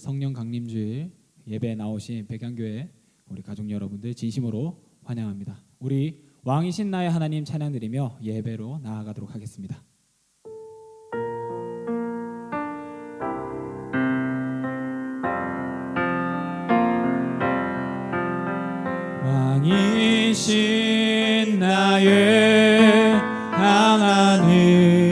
성령 강림주일 예배에 나오신 백양교회 우리 가족 여러분들 진심으로 환영합니다. 우리 왕이신 나의 하나님 찬양드리며 예배로 나아가도록 하겠습니다. 왕이신 나의 하나님,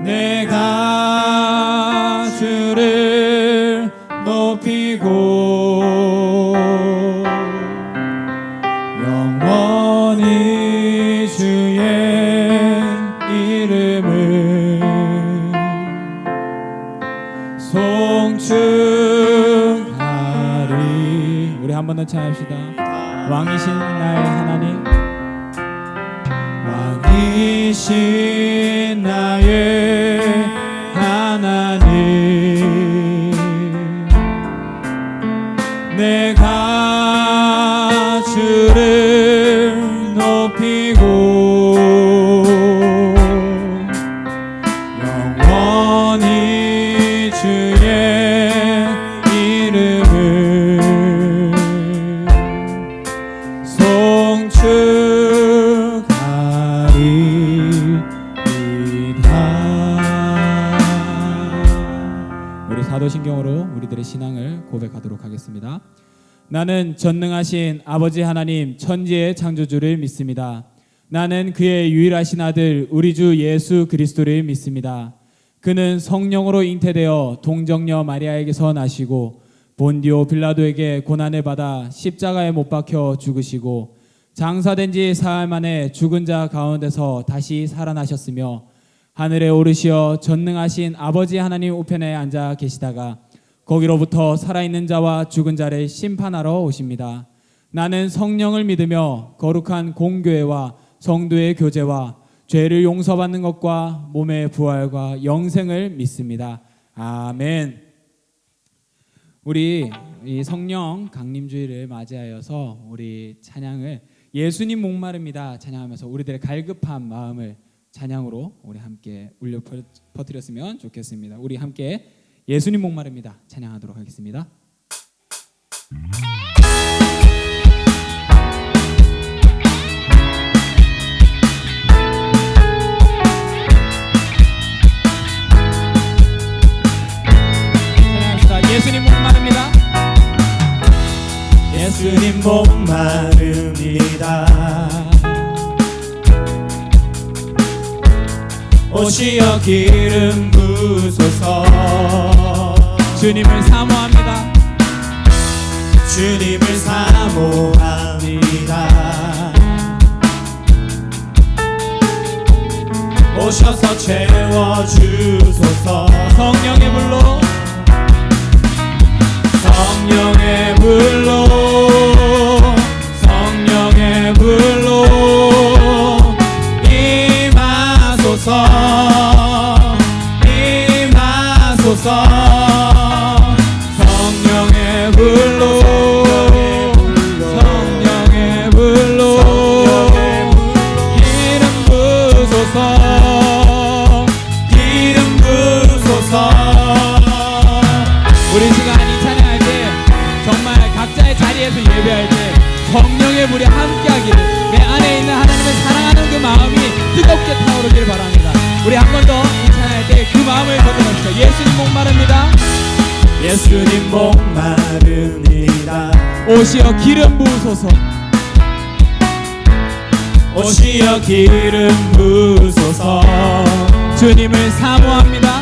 내가 주를 높이고 영원히 주의 이름을 송축하리. 우리 한 번 더 찬양합시다. 왕이신 나의 하나님, 왕이신 나의 하나님, 내가 주를 높이고 영원히 주의 이름을 송축하리이다. 우리 사도신경으로 우리들의 신앙을 고백하도록 하겠습니다. 나는 전능하신 아버지 하나님 천지의 창조주를 믿습니다. 나는 그의 유일하신 아들 우리 주 예수 그리스도를 믿습니다. 그는 성령으로 잉태되어 동정녀 마리아에게서 나시고 본디오 빌라도에게 고난을 받아 십자가에 못 박혀 죽으시고 장사된 지 사흘 만에 죽은 자 가운데서 다시 살아나셨으며 하늘에 오르시어 전능하신 아버지 하나님 우편에 앉아 계시다가 거기로부터 살아있는 자와 죽은 자를 심판하러 오십니다. 나는 성령을 믿으며 거룩한 공교회와 성도의 교제와 죄를 용서받는 것과 몸의 부활과 영생을 믿습니다. 아멘. 우리 이 성령 강림주일을 맞이하여서 우리 찬양을 예수님 목마릅니다 찬양하면서 우리들의 갈급한 마음을 찬양으로 우리 함께 울려 퍼뜨렸으면 좋겠습니다. 우리 함께 예수님 목마릅니다 찬양하도록 하겠습니다. 찬양합시다. 예수님 목마릅니다. 예수님 목마릅니다. 오시어 기름 부으소서. 주님을 사모합니다. 주님을 사모합니다. 오셔서 채워주소서. 성령의 불로 성령의 불로 성령의 불로 임하소서. 임하소서. 성령의 불로 성령의 불로 기름 부으소서. 기름 부으소서. 우리 시간 이 찬양할 때 정말 각자의 자리에서 예배할 때 성령의 불이 함께하기를, 내 안에 있는 하나님을 사랑하는 그 마음이 뜨겁게 타오르기를 바랍니다. 우리 한 번 더 이 찬양할 때 그 마음을 거듭합시다. 예수님 목마릅니다. 예수님 목마릅니다. 오시어 기름 부으소서. 오시어 기름 부으소서. 주님을 사모합니다.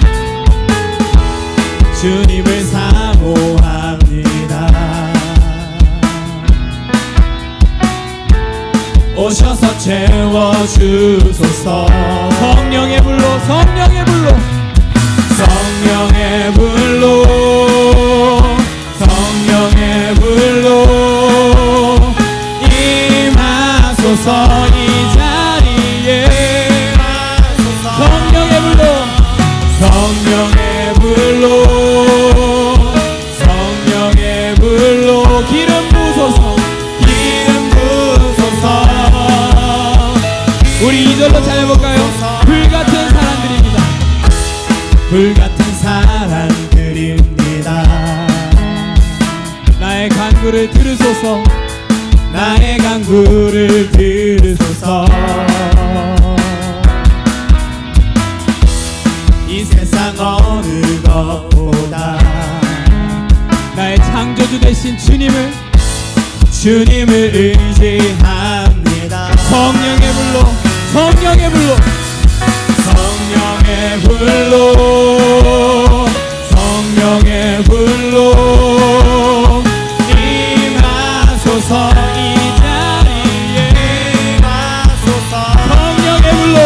주님을 사모합니다. 오셔서 채워주소서. 성령의 불로 성령의 불로 성령의 불로 성령의 불로 임하소서. 이 자리에 성령의 불로 성령의 불로 성령의 불로 기름 부으소서. 기름 부으소서. 우리 2절로 찬양해볼까요? 불같은 사람들입니다. 불같은 사람 간구를 들으소서. 나의 간구를 들으소서. 이 세상 어느 것보다 나의 창조주 되신 주님을 의지합니다. 성령의 불로, 성령의 불로, 성령의 불로, 성령의 불로 임하소서. 이 자리에 임하소서. 성령의 불로,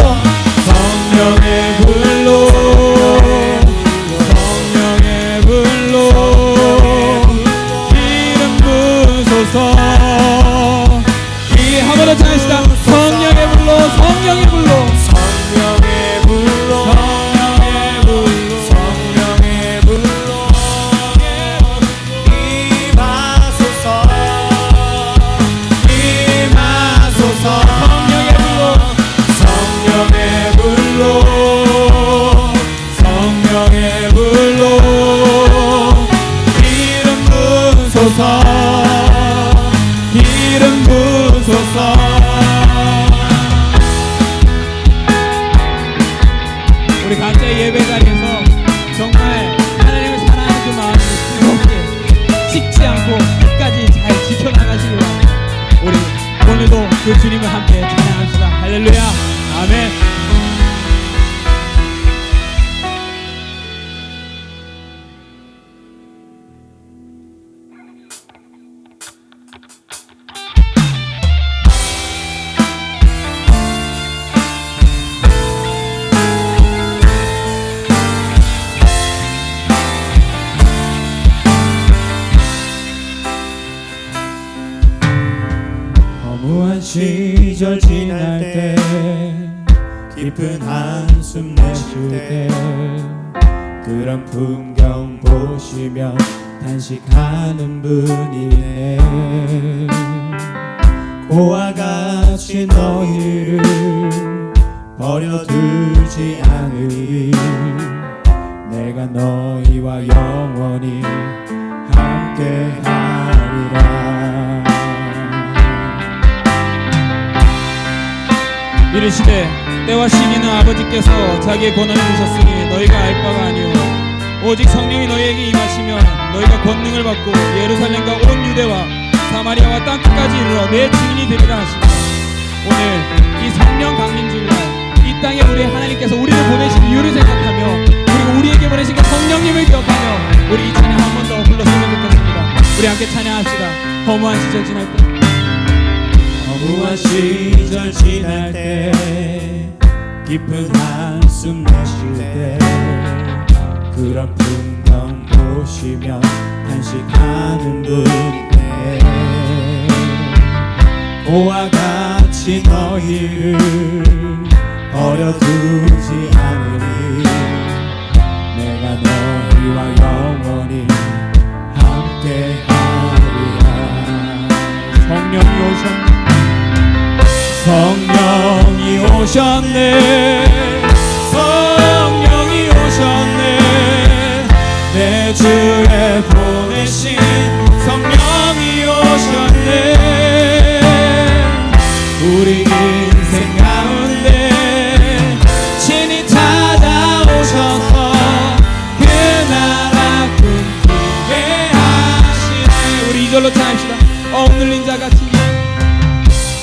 성령의 불로, 성령의 불로 기름 부으소서. 이 한 번 더 찬양합시다. 성령의 불로, 성령의 불로, 성령의 불로, 성령의 불로, 성령의 불로 임하소서. 임하소서. 성령의 불로, 성령의 불로, 성령의 불로 기름 부으소서. 기름 부으소서. 우리 각자의 예배 자리에서 정말 하나님을 사랑하는 그 마음이 뜨겁게 식지 않고 끝까지 잘 지켜나가시기 바랍니다. 우리 오늘도 그 주님을 함께 찬양합시다. 할렐루야. 아멘. 허무한 시절 지날 때 깊은 한숨 내쉴 때 그런 풍경 보시며 단식하는 분이네. 고와 같이 너희를 버려두지 않으리. 내가 너희와 영원히 함께하리라. 이르시되 때와 시기는 아버지께서 자기의 권한을 주셨으니 너희가 알 바가 아니오. 오직 성령이 너희에게 임하시면 너희가 권능을 받고 예루살렘과 온 유대와 사마리아와 땅끝까지 이르러 내 증인이 되리라 하시니라. 오늘 이 성령 강림 주일날 이 땅에 우리 하나님께서 우리를 보내신 이유를 생각하며 그리고 우리에게 보내신 그 성령님을 기억하며 우리 이 찬양 한 번 더 불렀으면 좋겠습니다. 우리 함께 찬양합시다. 허무한 시절 지날 때, 허무한 시절 지날 때 깊은 한숨 내쉴 때 그런 풍경 보시며 단식하는 분이네. 고와 같이 너희를 버려두지 않으리. 내가 너희와 영원히 함께하리라. 성령이 오셨네. 성령이 오셨네. 성령이 오셨네. 내 주에 보내신 성령이 오셨네. 우리 인생 가운데 친히 찾아오셔서 그 나라 꿈꾸게 하시네. 우리 이절로 찬양합시다. 억눌린 자 같이,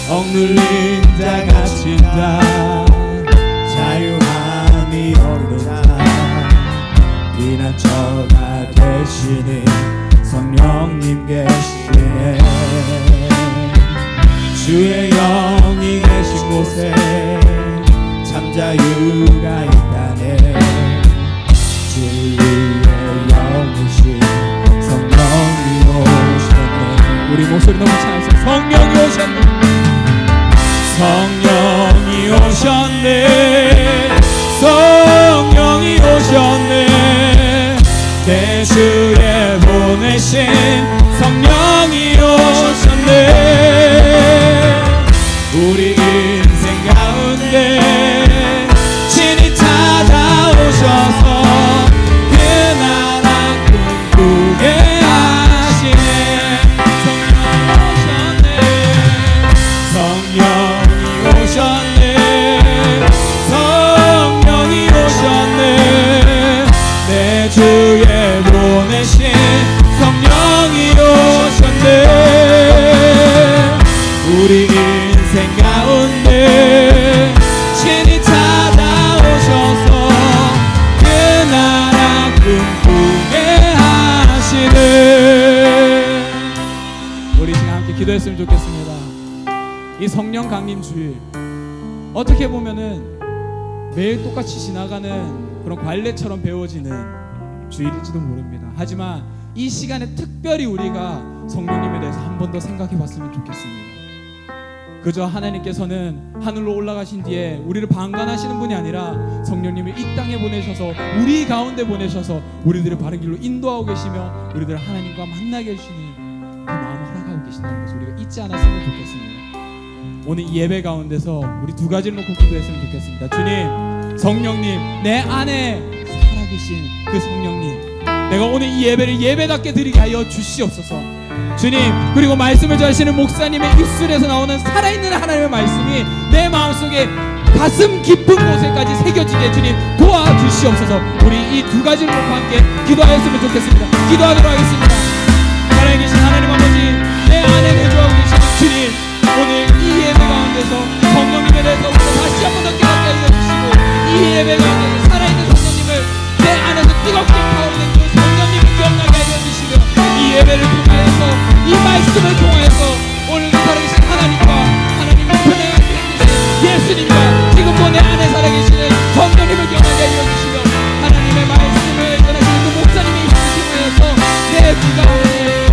억눌린 자 갇힌 자 자유함이 오르다. 피난처가 되시는 성령님 계시네. 주의 영이 계신 곳에 참 자유가 있다네. 진리의 영이신 성령이 오셨네. 우리 목소리 너무 찬양합시다. 성령이 오셨네. 성령이 오셨네. 성령이 오셨네. 내 주에 보내신 성령이 오셨네. 우리 인생 가운데 친히 찾아오셔서 주의 보내신 성령이 오셨네. 우리 인생 가운데 신이 찾아오셔서 그 나라 꿈꾸게 하시네. 우리 지금 함께 기도했으면 좋겠습니다. 이 성령 강림 주일, 어떻게 보면은 매일 똑같이 지나가는 그런 관례처럼 배워지는 주일일지도 모릅니다. 하지만 이 시간에 특별히 우리가 성령님에 대해서 한 번 더 생각해 봤으면 좋겠습니다. 그저 하나님께서는 하늘로 올라가신 뒤에 우리를 방관하시는 분이 아니라 성령님을 이 땅에 보내셔서 우리 가운데 보내셔서 우리들을 바른 길로 인도하고 계시며 우리들을 하나님과 만나게 해주시는 그 마음을 허락하고 계신다는 것을 우리가 잊지 않았으면 좋겠습니다. 오늘 이 예배 가운데서 우리 두 가지를 놓고 기도했으면 좋겠습니다. 주님, 성령님, 내 안에 살아계신 그 성령님, 내가 오늘 이 예배를 예배답게 드리게 하여 주시옵소서. 주님, 그리고 말씀을 전하시는 목사님의 입술에서 나오는 살아있는 하나님의 말씀이 내 마음속에 가슴 깊은 곳에까지 새겨지게 주님 도와주시옵소서. 우리 이 두 가지를 놓고 함께 기도하였으면 좋겠습니다. 기도하도록 하겠습니다. 살아계신 하나님 아버지, 내 안에 내주하고 계시는 주님, 오늘 이 예배 가운데서 성령님에 대해서 우리가 다시 한 번 더 깨닫게 해주시고, 이 예배 가운데서 살아있는 성령님을 내 안에서 뜨겁게 타오르는 그 성령님을 기억나게 해주시며, 이 예배를 통하여서 이 말씀을 통하여서 오늘도 살아계신 하나님과 하나님을 편행하게 해주신 예수님과 지금도 내 안에 살아계시는 성령님을 기억나게 해주시며, 하나님의 말씀을 전하시는 그 목사님의 입술을 통하여서 내 귀가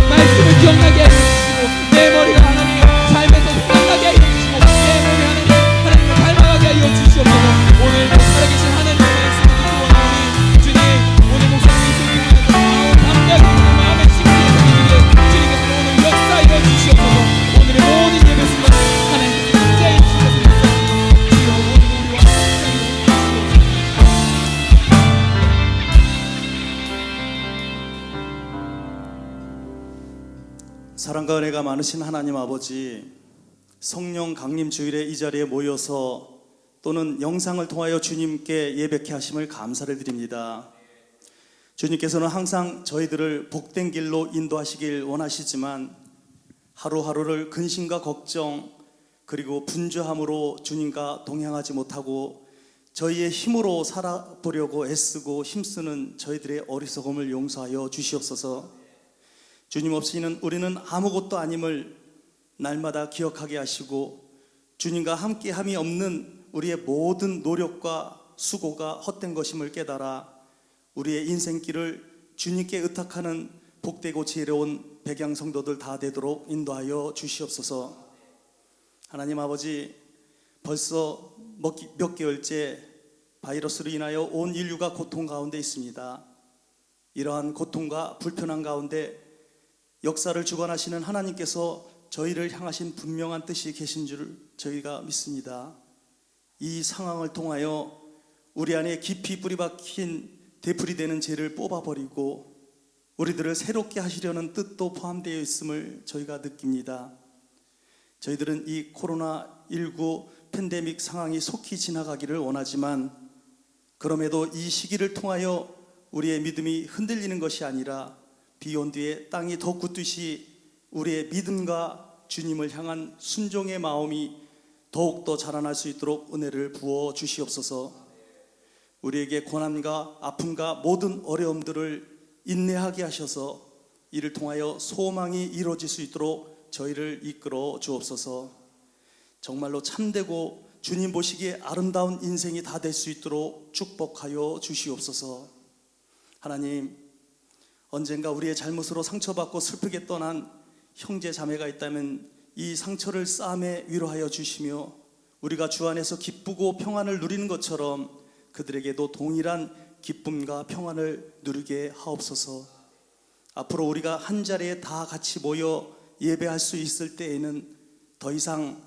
말씀을 기억나게 해주시고, 내 머리가 하나님 삶에서 생각나게 해주시고, 내 몸이 하나님을 닮아가게 하여 주시옵소서. 오늘도 살아계신 하나님의 말씀을 듣고 원하오니 주님, 오늘 목사님 입술을 통하여서 마음 담대하게 마음의 심기에 드리기를 주님께서 오늘 역사하여 주시옵소서. 오늘의 모든 예배 순간 하나님께서 인자해 주시옵소서. 주여, 오늘도 우리와 함께하여 주시옵소서. 사랑과 은혜가 많으신 하나님 아버지, 성령 강림 주일에 이 자리에 모여서 또는 영상을 통하여 주님께 예배케 하심을 감사를 드립니다. 주님께서는 항상 저희들을 복된 길로 인도하시길 원하시지만 하루하루를 근심과 걱정 그리고 분주함으로 주님과 동행하지 못하고 저희의 힘으로 살아보려고 애쓰고 힘쓰는 저희들의 어리석음을 용서하여 주시옵소서. 주님 없이는 우리는 아무것도 아님을 날마다 기억하게 하시고, 주님과 함께함이 없는 우리의 모든 노력과 수고가 헛된 것임을 깨달아 우리의 인생길을 주님께 의탁하는 복되고 지혜로운 백양 성도들 다 되도록 인도하여 주시옵소서. 하나님 아버지, 벌써 몇 개월째 바이러스로 인하여 온 인류가 고통 가운데 있습니다. 이러한 고통과 불편한 가운데 역사를 주관하시는 하나님께서 저희를 향하신 분명한 뜻이 계신 줄 저희가 믿습니다. 이 상황을 통하여 우리 안에 깊이 뿌리 박힌 되풀이되는 죄를 뽑아버리고 우리들을 새롭게 하시려는 뜻도 포함되어 있음을 저희가 느낍니다. 저희들은 이 코로나19 팬데믹 상황이 속히 지나가기를 원하지만, 그럼에도 이 시기를 통하여 우리의 믿음이 흔들리는 것이 아니라 비온 뒤에 땅이 더 굳듯이 우리의 믿음과 주님을 향한 순종의 마음이 더욱더 자라날 수 있도록 은혜를 부어 주시옵소서. 우리에게 고난과 아픔과 모든 어려움들을 인내하게 하셔서 이를 통하여 소망이 이루어질 수 있도록 저희를 이끌어 주옵소서. 정말로 참되고 주님 보시기에 아름다운 인생이 다 될 수 있도록 축복하여 주시옵소서. 하나님, 언젠가 우리의 잘못으로 상처받고 슬프게 떠난 형제 자매가 있다면 이 상처를 싸매 위로하여 주시며, 우리가 주 안에서 기쁘고 평안을 누리는 것처럼 그들에게도 동일한 기쁨과 평안을 누리게 하옵소서. 앞으로 우리가 한 자리에 다 같이 모여 예배할 수 있을 때에는 더 이상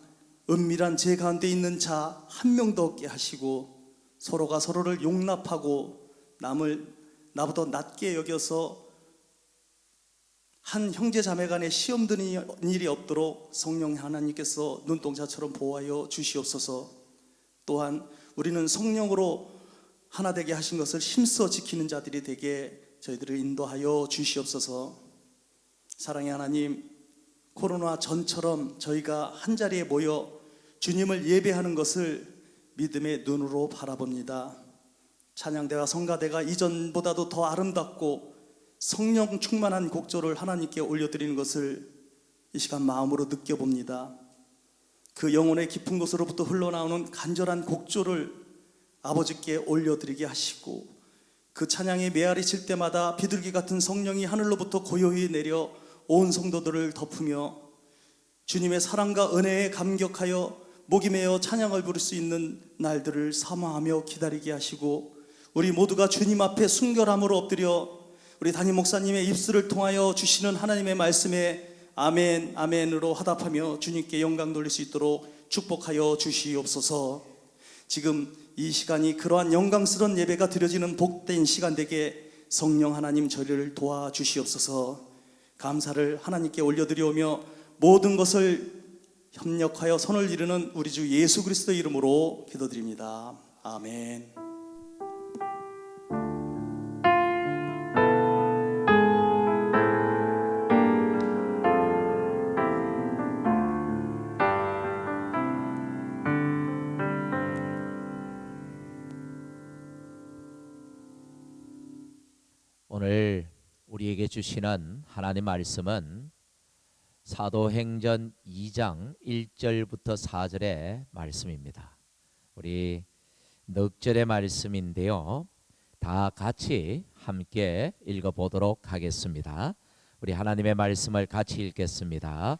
은밀한 제 가운데 있는 자 한 명도 없게 하시고, 서로가 서로를 용납하고 남을 나보다 낮게 여겨서 한 형제 자매 간에 시험 드는 일이 없도록 성령 하나님께서 눈동자처럼 보호하여 주시옵소서. 또한 우리는 성령으로 하나 되게 하신 것을 힘써 지키는 자들이 되게 저희들을 인도하여 주시옵소서. 사랑의 하나님, 코로나 전처럼 저희가 한자리에 모여 주님을 예배하는 것을 믿음의 눈으로 바라봅니다. 찬양대와 성가대가 이전보다도 더 아름답고 성령 충만한 곡조를 하나님께 올려드리는 것을 이 시간 마음으로 느껴봅니다. 그 영혼의 깊은 곳으로부터 흘러나오는 간절한 곡조를 아버지께 올려드리게 하시고, 그 찬양이 메아리 칠 때마다 비둘기 같은 성령이 하늘로부터 고요히 내려 온 성도들을 덮으며 주님의 사랑과 은혜에 감격하여 목이 메어 찬양을 부를 수 있는 날들을 사모하며 기다리게 하시고, 우리 모두가 주님 앞에 순결함으로 엎드려 우리 담임 목사님의 입술을 통하여 주시는 하나님의 말씀에 아멘 아멘으로 화답하며 주님께 영광 돌릴 수 있도록 축복하여 주시옵소서. 지금 이 시간이 그러한 영광스러운 예배가 드려지는 복된 시간 되게 성령 하나님 저희를 도와주시옵소서. 감사를 하나님께 올려드리오며 모든 것을 협력하여 선을 이루는 우리 주 예수 그리스도의 이름으로 기도드립니다. 아멘. 오늘 우리에게 주시는 하나님 말씀은 사도행전 2장 1절부터 4절의 말씀입니다. 우리 넉 절의 말씀인데요, 다 같이 함께 읽어보도록 하겠습니다. 우리 하나님의 말씀을 같이 읽겠습니다.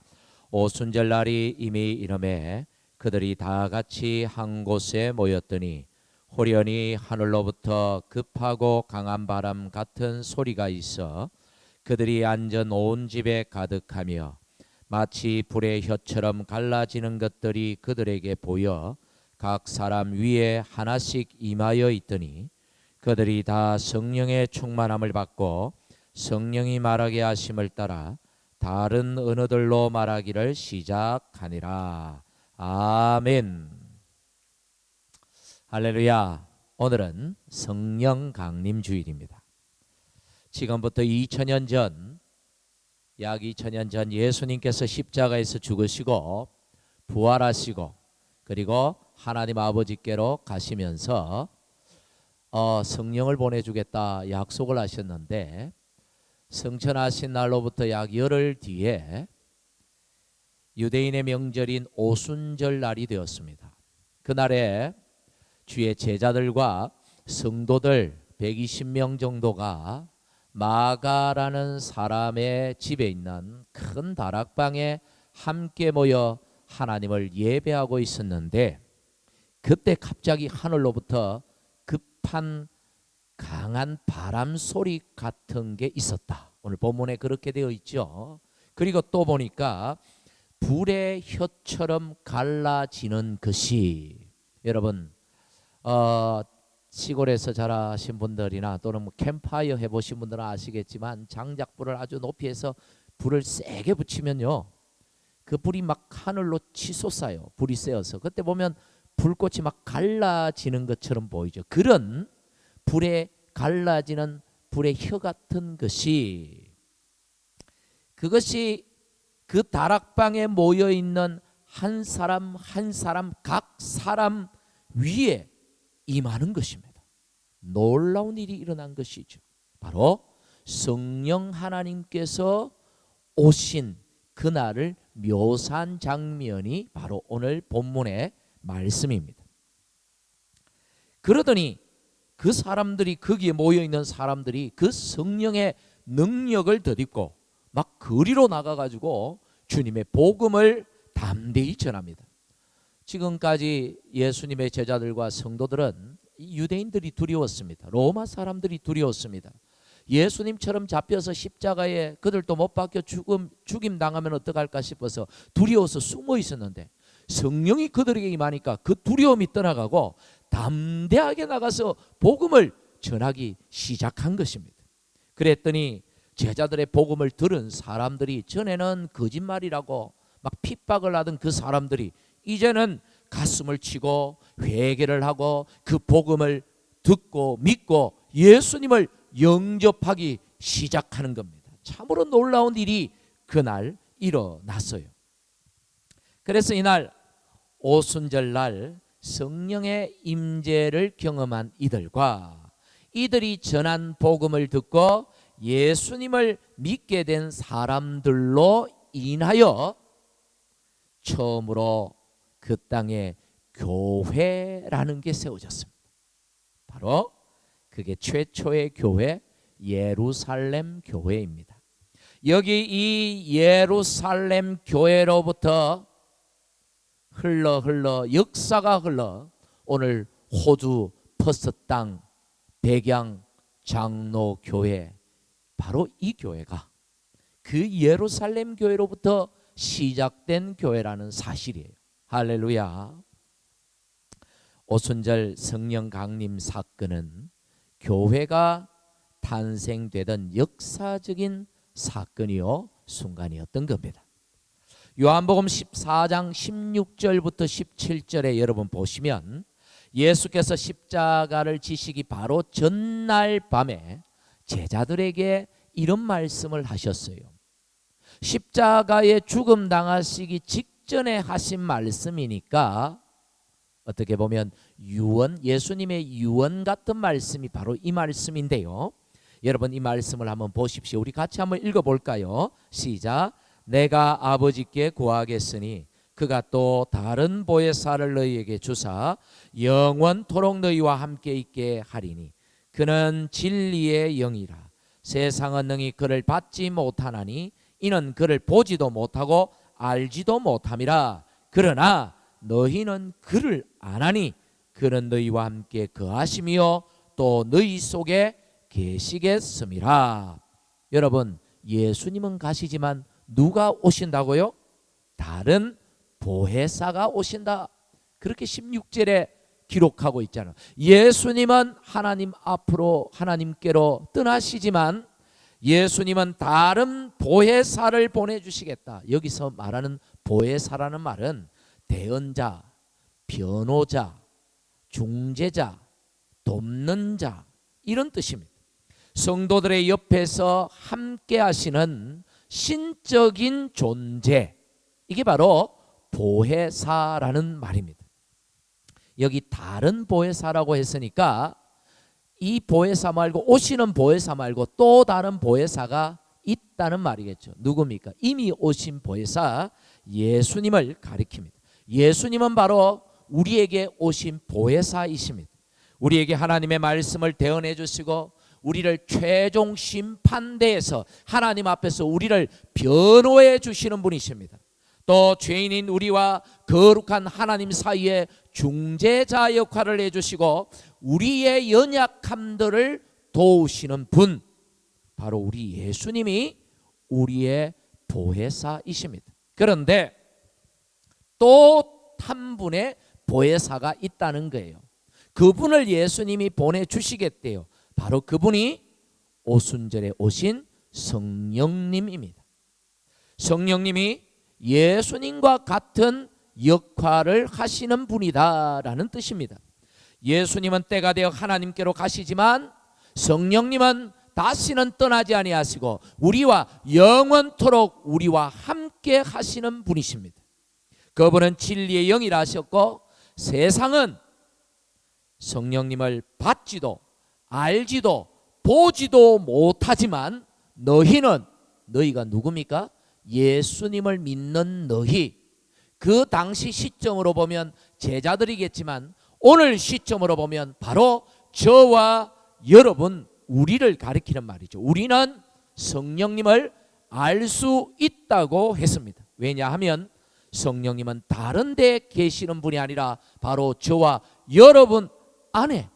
오순절날이 이미 이름에 그들이 다 같이 한 곳에 모였더니 호련히 하늘로부터 급하고 강한 바람 같은 소리가 있어 그들이 앉은 온 집에 가득하며 마치 불의 혀처럼 갈라지는 것들이 그들에게 보여 각 사람 위에 하나씩 임하여 있더니 그들이 다 성령의 충만함을 받고 성령이 말하게 하심을 따라 다른 언어들로 말하기를 시작하니라. 아멘. 할렐루야. 오늘은 성령 강림 주일입니다. 지금부터 2000년 전, 약 2000년 전 예수님께서 십자가에서 죽으시고 부활하시고 그리고 하나님 아버지께로 가시면서 성령을 보내주겠다 약속을 하셨는데, 성천하신 날로부터 약 열흘 뒤에 유대인의 명절인 오순절 날이 되었습니다. 그날에 주의 제자들과 성도들 120명 정도가 마가라는 사람의 집에 있는 큰 다락방에 함께 모여 하나님을 예배하고 있었는데, 그때 갑자기 하늘로부터 급한 강한 바람 소리 같은 게 있었다. 오늘 본문에 그렇게 되어 있죠. 그리고 또 보니까 불의 혀처럼 갈라지는 것이, 여러분 시골에서 자라신 분들이나 또는 뭐 캠파이어 해보신 분들은 아시겠지만, 장작불을 아주 높이 해서 불을 세게 붙이면요, 그 불이 막 하늘로 치솟아요. 불이 세어서 그때 보면 불꽃이 막 갈라지는 것처럼 보이죠. 그런 불에 갈라지는 불의 혀 같은 것이, 그것이 그 다락방에 모여 있는 한 사람 한 사람 각 사람 위에 임하는 것입니다. 놀라운 일이 일어난 것이죠. 바로 성령 하나님께서 오신 그날을 묘사한 장면이 바로 오늘 본문의 말씀입니다. 그러더니 그 사람들이, 거기에 모여있는 사람들이 그 성령의 능력을 덧입고 막 거리로 나가가지고 주님의 복음을 담대히 전합니다. 지금까지 예수님의 제자들과 성도들은 유대인들이 두려웠습니다. 로마 사람들이 두려웠습니다. 예수님처럼 잡혀서 십자가에 그들도 못 박혀 죽임 당하면 어떡할까 싶어서 두려워서 숨어 있었는데, 성령이 그들에게 임하니까 그 두려움이 떠나가고 담대하게 나가서 복음을 전하기 시작한 것입니다. 그랬더니 제자들의 복음을 들은 사람들이, 전에는 거짓말이라고 막 핍박을 하던 그 사람들이 이제는 가슴을 치고 회개를 하고 그 복음을 듣고 믿고 예수님을 영접하기 시작하는 겁니다. 참으로 놀라운 일이 그날 일어났어요. 그래서 이날 오순절날 성령의 임재를 경험한 이들과 이들이 전한 복음을 듣고 예수님을 믿게 된 사람들로 인하여 처음으로 그 땅에 교회라는 게 세워졌습니다. 바로 그게 최초의 교회, 예루살렘 교회입니다. 여기 이 예루살렘 교회로부터 흘러 역사가 흘러 오늘 호주 퍼스 땅 백양 장로 교회, 바로 이 교회가 그 예루살렘 교회로부터 시작된 교회라는 사실이에요. 할렐루야. 오순절 성령 강림 사건은 교회가 탄생되던 역사적인 사건이요 순간이었던 겁니다. 요한복음 14장 16절부터 17절에 여러분 보시면 예수께서 십자가를 지시기 바로 전날 밤에 제자들에게 이런 말씀을 하셨어요. 십자가에 죽음 당하시기 직전에 하신 말씀이니까 어떻게 보면 유언, 예수님의 유언 같은 말씀이 바로 이 말씀인데요. 여러분 이 말씀을 한번 보십시오. 우리 같이 한번 읽어볼까요? 시작. 내가 아버지께 구하겠으니 그가 또 다른 보혜사를 너희에게 주사 영원토록 너희와 함께 있게 하리니 그는 진리의 영이라. 세상은 능히 그를 받지 못하나니 이는 그를 보지도 못하고 알지도 못함이라. 그러나 너희는 그를 아나니 그는 너희와 함께 거하시며 또 너희 속에 계시겠음이라. 여러분 예수님은 가시지만 누가 오신다고요? 다른 보혜사가 오신다. 그렇게 16절에 기록하고 있잖아요. 예수님은 하나님 앞으로 하나님께로 떠나시지만 예수님은 다른 보혜사를 보내주시겠다. 여기서 말하는 보혜사라는 말은 대언자, 변호자, 중재자, 돕는 자 이런 뜻입니다. 성도들의 옆에서 함께 하시는 신적인 존재, 이게 바로 보혜사라는 말입니다. 여기 다른 보혜사라고 했으니까 이 보혜사 말고 오시는 보혜사 말고 또 다른 보혜사가 있다는 말이겠죠. 누굽니까? 이미 오신 보혜사 예수님을 가리킵니다. 예수님은 바로 우리에게 오신 보혜사이십니다. 우리에게 하나님의 말씀을 대언해 주시고 우리를 최종 심판대에서 하나님 앞에서 우리를 변호해 주시는 분이십니다. 또 죄인인 우리와 거룩한 하나님 사이에 중재자 역할을 해주시고 우리의 연약함들을 도우시는 분, 바로 우리 예수님이 우리의 보혜사이십니다. 그런데 또 한 분의 보혜사가 있다는 거예요. 그분을 예수님이 보내주시겠대요. 바로 그분이 오순절에 오신 성령님입니다. 성령님이 예수님과 같은 역할을 하시는 분이다라는 뜻입니다. 예수님은 때가 되어 하나님께로 가시지만 성령님은 다시는 떠나지 아니하시고 우리와 영원토록 우리와 함께 하시는 분이십니다. 그분은 진리의 영이라 하셨고 세상은 성령님을 받지도 알지도 보지도 못하지만 너희가 누굽니까? 예수님을 믿는 너희, 그 당시 시점으로 보면 제자들이겠지만 오늘 시점으로 보면 바로 저와 여러분, 우리를 가리키는 말이죠. 우리는 성령님을 알 수 있다고 했습니다. 왜냐하면 성령님은 다른 데 계시는 분이 아니라 바로 저와 여러분 안에,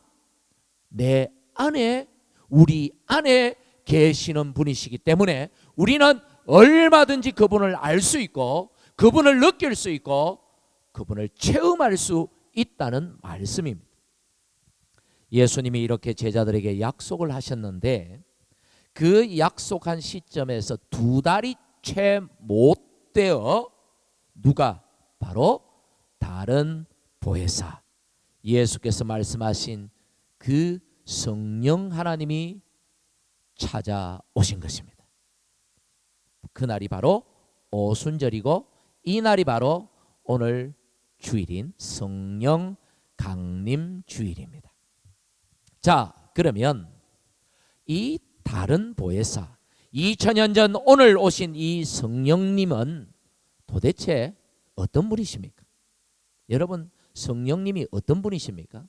내 안에, 우리 안에 계시는 분이시기 때문에 우리는 얼마든지 그분을 알 수 있고 그분을 느낄 수 있고 그분을 체험할 수 있다는 말씀입니다. 예수님이 이렇게 제자들에게 약속을 하셨는데 그 약속한 시점에서 2달이 채 못 되어 누가? 바로 다른 보혜사, 예수께서 말씀하신 그 성령 하나님이 찾아오신 것입니다. 그날이 바로 오순절이고 이 날이 바로 오늘 주일인 성령 강림 주일입니다. 자, 그러면 이 다른 보혜사 2000년 전 오늘 오신 이 성령님은 도대체 어떤 분이십니까? 여러분, 성령님이 어떤 분이십니까?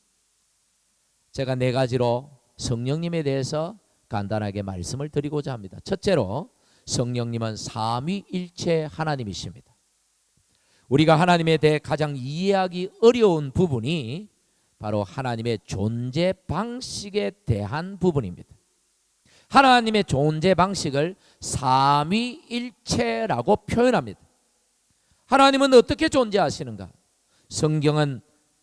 제가 4가지로 성령님에 대해서 간단하게 말씀을 드리고자 합니다. 첫째로 성령님은 삼위일체 하나님이십니다. 우리가 하나님에 대해 가장 이해하기 어려운 부분이 바로 하나님의 존재 방식에 대한 부분입니다. 하나님의 존재 방식을 삼위일체라고 표현합니다. 하나님은 어떻게 존재하시는가? 성경은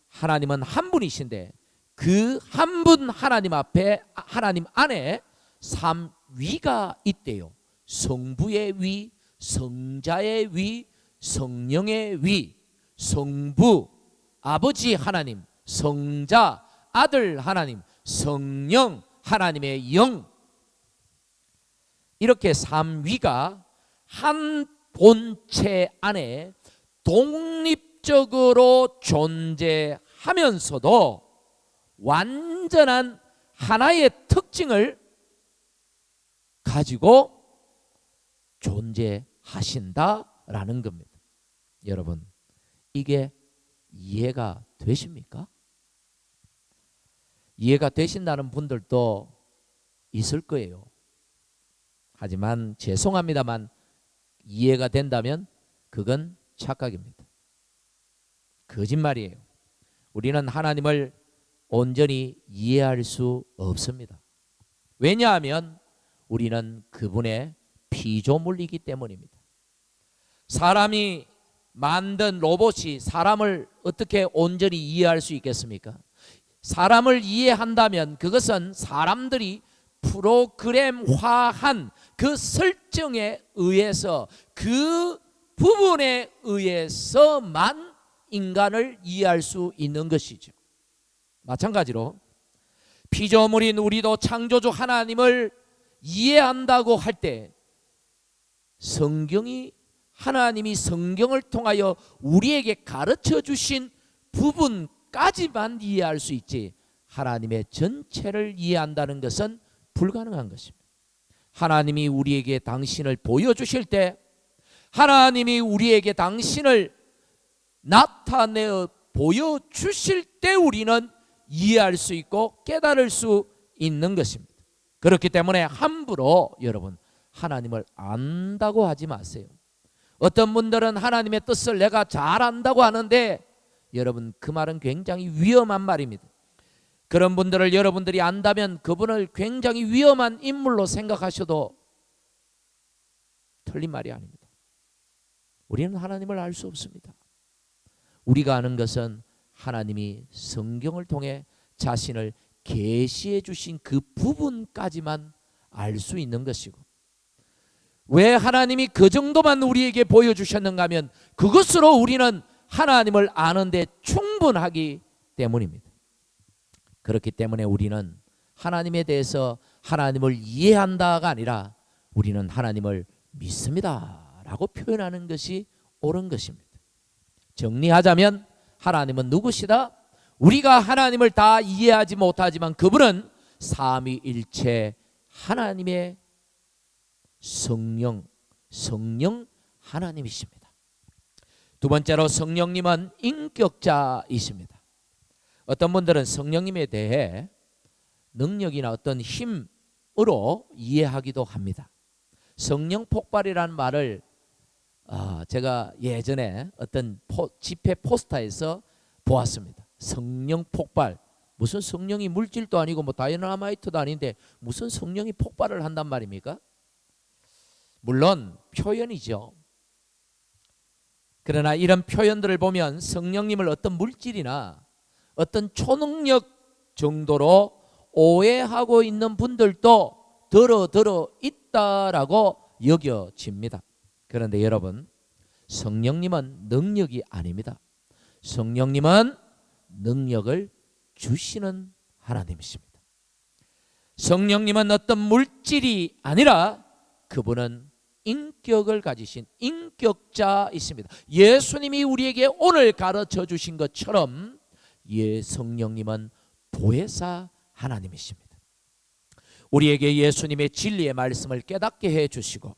하나님은 한 분이신데 그 한 분 하나님 앞에, 하나님 안에 삼위가 있대요. 성부의 위, 성자의 위, 성령의 위, 성부, 아버지 하나님, 성자, 아들 하나님, 성령, 하나님의 영, 이렇게 삼위가 한 본체 안에 독립적으로 존재하면서도 완전한 하나의 특징을 가지고 존재하신다라는 겁니다. 여러분, 이게 이해가 되십니까? 이해가 되신다는 분들도 있을 거예요. 하지만 죄송합니다만 이해가 된다면 그건 착각입니다. 거짓말이에요. 우리는 하나님을 온전히 이해할 수 없습니다. 왜냐하면 우리는 그분의 피조물이기 때문입니다. 사람이 만든 로봇이 사람을 어떻게 온전히 이해할 수 있겠습니까? 사람을 이해한다면 그것은 사람들이 프로그램화한 그 설정에 의해서, 그 부분에 의해서만 인간을 이해할 수 있는 것이죠. 마찬가지로 피조물인 우리도 창조주 하나님을 이해한다고 할 때 성경이, 하나님이 성경을 통하여 우리에게 가르쳐 주신 부분까지만 이해할 수 있지 하나님의 전체를 이해한다는 것은 불가능한 것입니다. 하나님이 우리에게 당신을 보여주실 때, 하나님이 우리에게 당신을 나타내어 보여주실 때 우리는 이해할 수 있고 깨달을 수 있는 것입니다. 그렇기 때문에 함부로 여러분 하나님을 안다고 하지 마세요. 어떤 분들은 하나님의 뜻을 내가 잘 안다고 하는데 여러분, 그 말은 굉장히 위험한 말입니다. 그런 분들을 여러분들이 안다면 그분을 굉장히 위험한 인물로 생각하셔도 틀린 말이 아닙니다. 우리는 하나님을 알 수 없습니다. 우리가 아는 것은 하나님이 성경을 통해 자신을 계시해 주신 그 부분까지만 알 수 있는 것이고, 왜 하나님이 그 정도만 우리에게 보여주셨는가 하면 그것으로 우리는 하나님을 아는데 충분하기 때문입니다. 그렇기 때문에 우리는 하나님에 대해서 하나님을 이해한다가 아니라 우리는 하나님을 믿습니다 라고 표현하는 것이 옳은 것입니다. 정리하자면 하나님은 누구시다? 우리가 하나님을 다 이해하지 못하지만 그분은 삼위일체 하나님의 성령 하나님이십니다. 두 번째로 성령님은 인격자이십니다. 어떤 분들은 성령님에 대해 능력이나 어떤 힘으로 이해하기도 합니다. 성령 폭발이라는 말을 제가 예전에 어떤 집회 포스터에서 보았습니다. 성령 폭발. 무슨 성령이 물질도 아니고 뭐 다이너마이트도 아닌데 무슨 성령이 폭발을 한단 말입니까? 물론 표현이죠. 그러나 이런 표현들을 보면 성령님을 어떤 물질이나 어떤 초능력 정도로 오해하고 있는 분들도 들어 있다라고 여겨집니다. 그런데 여러분, 성령님은 능력이 아닙니다. 성령님은 능력을 주시는 하나님이십니다. 성령님은 어떤 물질이 아니라 그분은 인격을 가지신 인격자이십니다. 예수님이 우리에게 오늘 가르쳐 주신 것처럼 성령님은 보혜사 하나님이십니다. 우리에게 예수님의 진리의 말씀을 깨닫게 해 주시고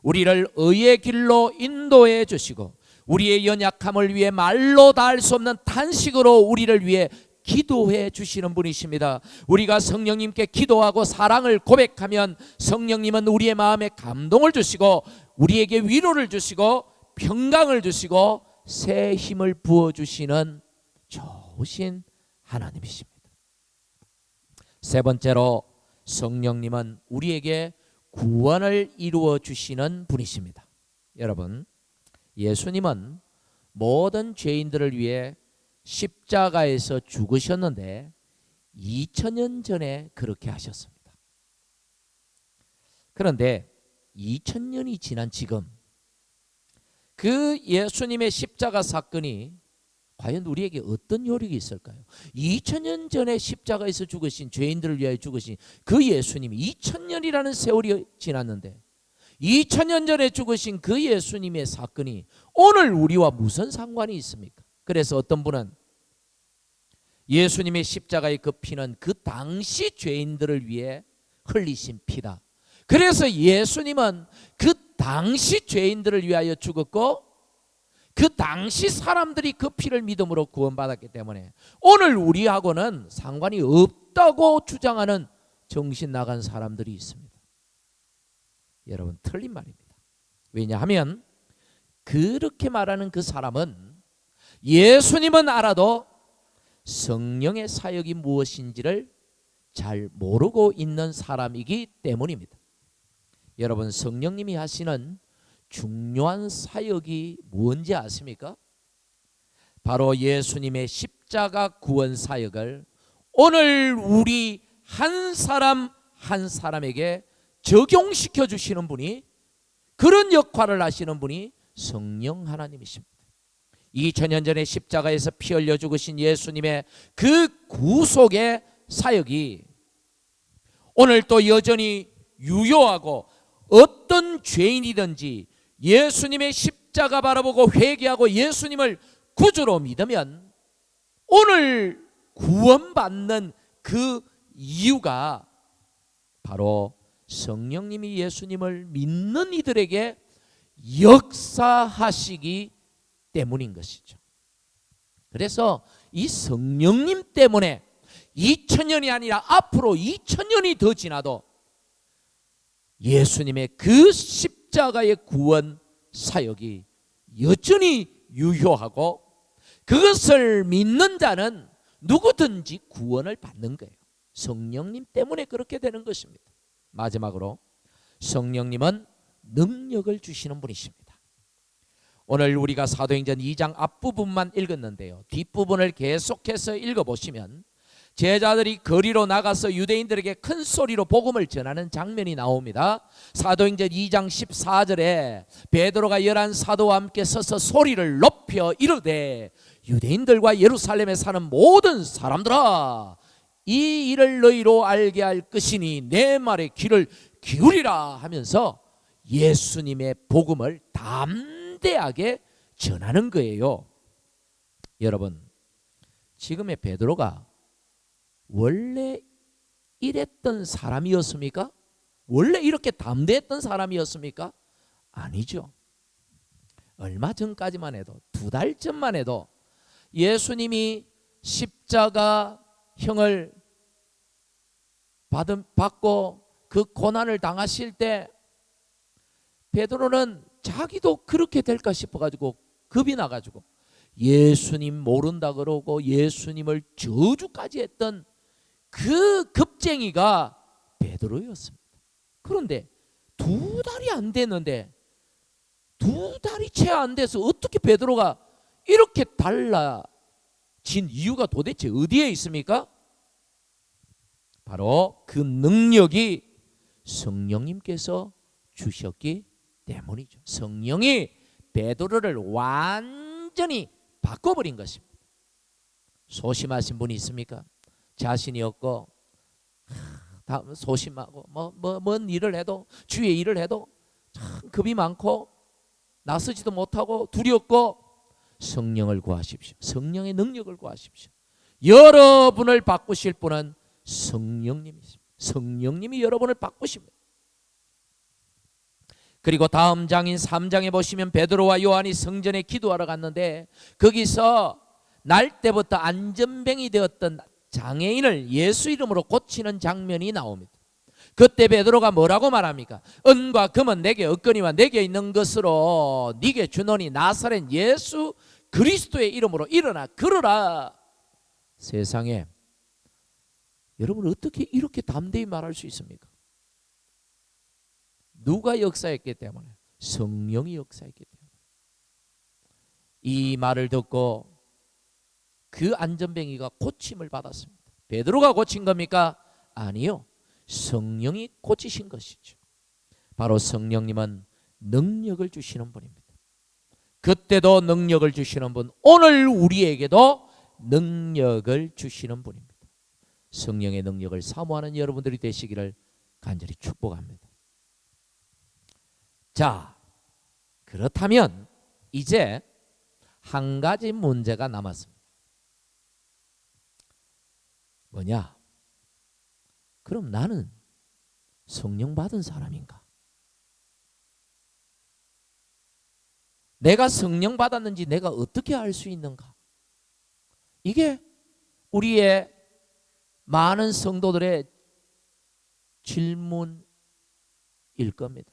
우리를 의의 길로 인도해 주시고 우리의 연약함을 위해 말로 닿을 수 없는 탄식으로 우리를 위해 기도해 주시는 분이십니다. 우리가 성령님께 기도하고 사랑을 고백하면 성령님은 우리의 마음에 감동을 주시고 우리에게 위로를 주시고 평강을 주시고 새 힘을 부어주시는 좋으신 하나님이십니다. 세 번째로 성령님은 우리에게 구원을 이루어 주시는 분이십니다. 여러분, 예수님은 모든 죄인들을 위해 십자가에서 죽으셨는데 2000년 전에 그렇게 하셨습니다. 그런데 2000년이 지난 지금 그 예수님의 십자가 사건이 과연 우리에게 어떤 효력이 있을까요? 2000년 전에 십자가에서 죽으신 죄인들을 위하여 죽으신 그 예수님이 2000년이라는 세월이 지났는데 2000년 전에 죽으신 그 예수님의 사건이 오늘 우리와 무슨 상관이 있습니까? 그래서 어떤 분은 예수님의 십자가의 그 피는 그 당시 죄인들을 위해 흘리신 피다. 그래서 예수님은 그 당시 죄인들을 위하여 죽었고 그 당시 사람들이 그 피를 믿음으로 구원받았기 때문에 오늘 우리하고는 상관이 없다고 주장하는 정신 나간 사람들이 있습니다. 여러분, 틀린 말입니다. 왜냐하면 그렇게 말하는 그 사람은 예수님은 알아도 성령의 사역이 무엇인지를 잘 모르고 있는 사람이기 때문입니다. 여러분, 성령님이 하시는 중요한 사역이 뭔지 아십니까? 바로 예수님의 십자가 구원 사역을 오늘 우리 한 사람 한 사람에게 적용시켜 주시는 분이, 그런 역할을 하시는 분이 성령 하나님이십니다. 2000년 전에 십자가에서 피 흘려 죽으신 예수님의 그 구속의 사역이 오늘 또 여전히 유효하고 어떤 죄인이든지 예수님의 십자가 바라보고 회개하고 예수님을 구주로 믿으면 오늘 구원받는 그 이유가 바로 성령님이 예수님을 믿는 이들에게 역사하시기 때문인 것이죠. 그래서 이 성령님 때문에 2000년이 아니라 앞으로 2000년이 더 지나도 예수님의 그 십자가의 구원 사역이 여전히 유효하고 그것을 믿는 자는 누구든지 구원을 받는 거예요. 성령님 때문에 그렇게 되는 것입니다. 마지막으로 성령님은 능력을 주시는 분이십니다. 오늘 우리가 사도행전 2장 앞부분만 읽었는데요, 뒷부분을 계속해서 읽어보시면 제자들이 거리로 나가서 유대인들에게 큰 소리로 복음을 전하는 장면이 나옵니다. 사도행전 2장 14절에 베드로가 11 사도와 함께 서서 소리를 높여 이르되 유대인들과 예루살렘에 사는 모든 사람들아, 이 일을 너희로 알게 할 것이니 내 말에 귀를 기울이라 하면서 예수님의 복음을 담대하게 전하는 거예요. 여러분, 지금의 베드로가 원래 이랬던 사람이었습니까? 원래 이렇게 담대했던 사람이었습니까? 아니죠. 얼마 전까지만 해도, 2달 전만 해도 예수님이 십자가형을 받고 그 고난을 당하실 때 베드로는 자기도 그렇게 될까 싶어가지고 겁이 나가지고 예수님 모른다 그러고 예수님을 저주까지 했던 그 겁쟁이가 베드로였습니다. 그런데 2달이 안 됐는데, 2달이 채 안 돼서 어떻게 베드로가 이렇게 달라진 이유가 도대체 어디에 있습니까? 바로 그 능력이 성령님께서 주셨기 때문이죠. 성령이 베드로를 완전히 바꿔버린 것입니다. 소심하신 분이 있습니까? 자신이 없고 다 소심하고 뭔 일을 해도 주의 일을 해도 참 겁이 많고 나서지도 못하고 두렵고 성령을 구하십시오. 성령의 능력을 구하십시오. 여러분을 바꾸실 분은 성령님이십니다. 성령님이 여러분을 바꾸십니다. 그리고 다음 장인 3장에 보시면 베드로와 요한이 성전에 기도하러 갔는데 거기서 날 때부터 안전병이 되었던 장애인을 예수 이름으로 고치는 장면이 나옵니다. 그때 베드로가 뭐라고 말합니까? 은과 금은 내게 없거니와 내게 있는 것으로 네게 주노니 나사렛 예수 그리스도의 이름으로 일어나 걸어라. 세상에 여러분 어떻게 이렇게 담대히 말할 수 있습니까? 누가 역사했기 때문에? 성령이 역사했기 때문에. 이 말을 듣고 그 안전뱅이가 고침을 받았습니다. 베드로가 고친 겁니까? 아니요. 성령이 고치신 것이죠. 바로 성령님은 능력을 주시는 분입니다. 그때도 능력을 주시는 분, 오늘 우리에게도 능력을 주시는 분입니다. 성령의 능력을 사모하는 여러분들이 되시기를 간절히 축복합니다. 자, 그렇다면 이제 한 가지 문제가 남았습니다. 뭐냐? 그럼 나는 성령 받은 사람인가? 내가 성령 받았는지 내가 어떻게 알 수 있는가? 이게 우리의 많은 성도들의 질문일 겁니다.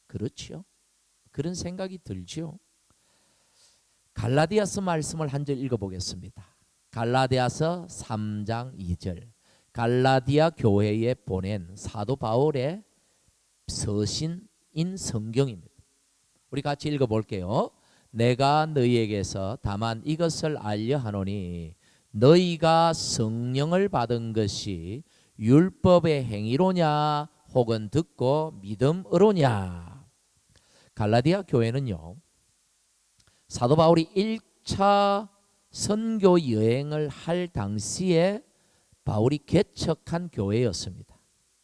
그렇지요? 그런 생각이 들지요? 갈라디아서 말씀을 한 절 읽어보겠습니다. 갈라디아서 3장 2절. 갈라디아 교회에 보낸 사도 바울의 서신인 성경입니다. 우리 같이 읽어볼게요. 내가 너희에게서 다만 이것을 알려 하노니 너희가 성령을 받은 것이 율법의 행위로냐 혹은 듣고 믿음으로냐. 갈라디아 교회는요, 사도 바울이 1차 선교 여행을 할 당시에 바울이 개척한 교회였습니다.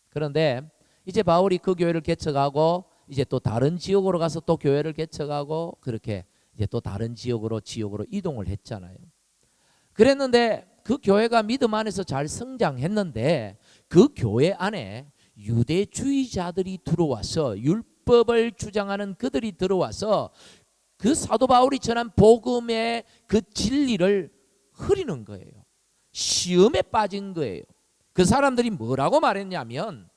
그런데 이제 바울이 그 교회를 개척하고 이제 또 다른 지역으로 가서 또 교회를 개척하고 그렇게 이제 또 다른 지역으로 이동을 했잖아요. 그랬는데 그 교회가 믿음 안에서 잘 성장했는데 그 교회 안에 유대주의자들이 들어와서 율법을 주장하는 그들이 들어와서 그 사도 바울이 전한 복음의 그 진리를 흐리는 거예요. 시험에 빠진 거예요. 그 사람들이 뭐라고 말했냐면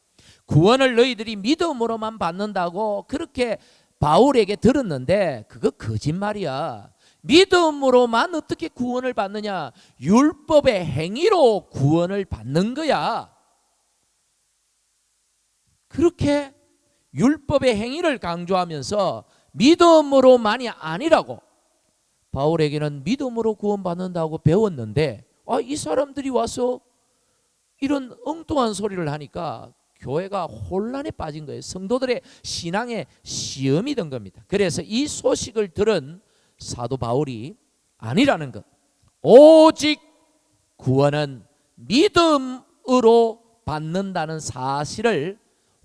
구원을 너희들이 믿음으로만 받는다고 그렇게 바울에게 들었는데 그거 거짓말이야. 믿음으로만 어떻게 구원을 받느냐? 율법의 행위로 구원을 받는 거야. 그렇게 율법의 행위를 강조하면서 믿음으로만이 아니라고, 바울에게는 믿음으로 구원받는다고 배웠는데 이 사람들이 와서 이런 엉뚱한 소리를 하니까 교회가 혼란에 빠진 거예요. 성도들의 신앙에 시험이 된 겁니다. 그래서 이 소식을 들은 사도 바울이 아니라는 것, 오직 구원은 믿음으로 받는다는 사실을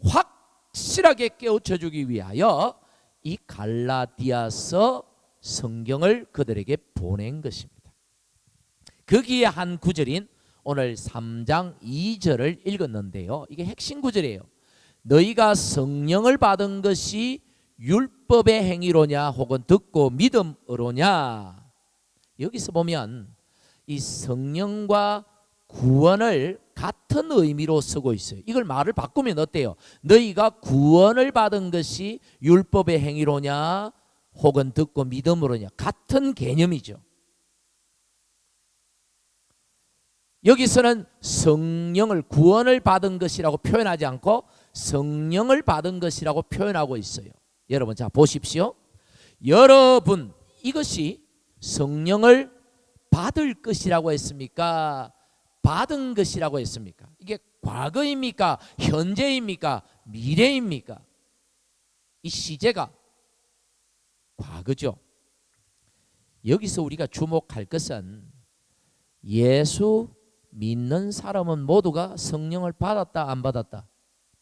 확실하게 깨우쳐주기 위하여 이 갈라디아서 성경을 그들에게 보낸 것입니다. 거기에 한 구절인 오늘 3장 2절을 읽었는데요, 이게 핵심 구절이에요. 너희가 성령을 받은 것이 율법의 행위로냐 혹은 듣고 믿음으로냐. 여기서 보면 이 성령과 구원을 같은 의미로 쓰고 있어요. 이걸 말을 바꾸면 어때요? 너희가 구원을 받은 것이 율법의 행위로냐 혹은 듣고 믿음으로냐. 같은 개념이죠. 여기서는 성령을, 구원을 받은 것이라고 표현하지 않고 성령을 받은 것이라고 표현하고 있어요. 여러분, 자 보십시오. 여러분, 이것이 성령을 받을 것이라고 했습니까? 받은 것이라고 했습니까? 이게 과거입니까? 현재입니까? 미래입니까? 이 시제가 과거죠. 여기서 우리가 주목할 것은 예수 믿는 사람은 모두가 성령을 받았다 안 받았다?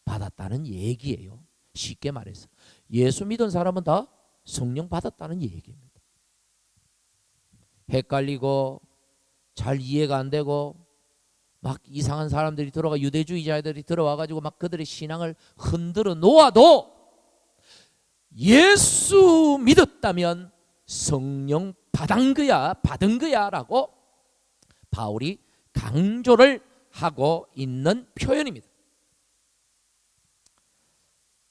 받았다는 얘기예요. 쉽게 말해서 예수 믿은 사람은 다 성령 받았다는 얘기입니다. 헷갈리고 잘 이해가 안 되고 막 이상한 사람들이 들어가 유대주의자들이 들어와 가지고 막 그들의 신앙을 흔들어 놓아도 예수 믿었다면 성령 받은 거야 라고 바울이 강조를 하고 있는 표현입니다.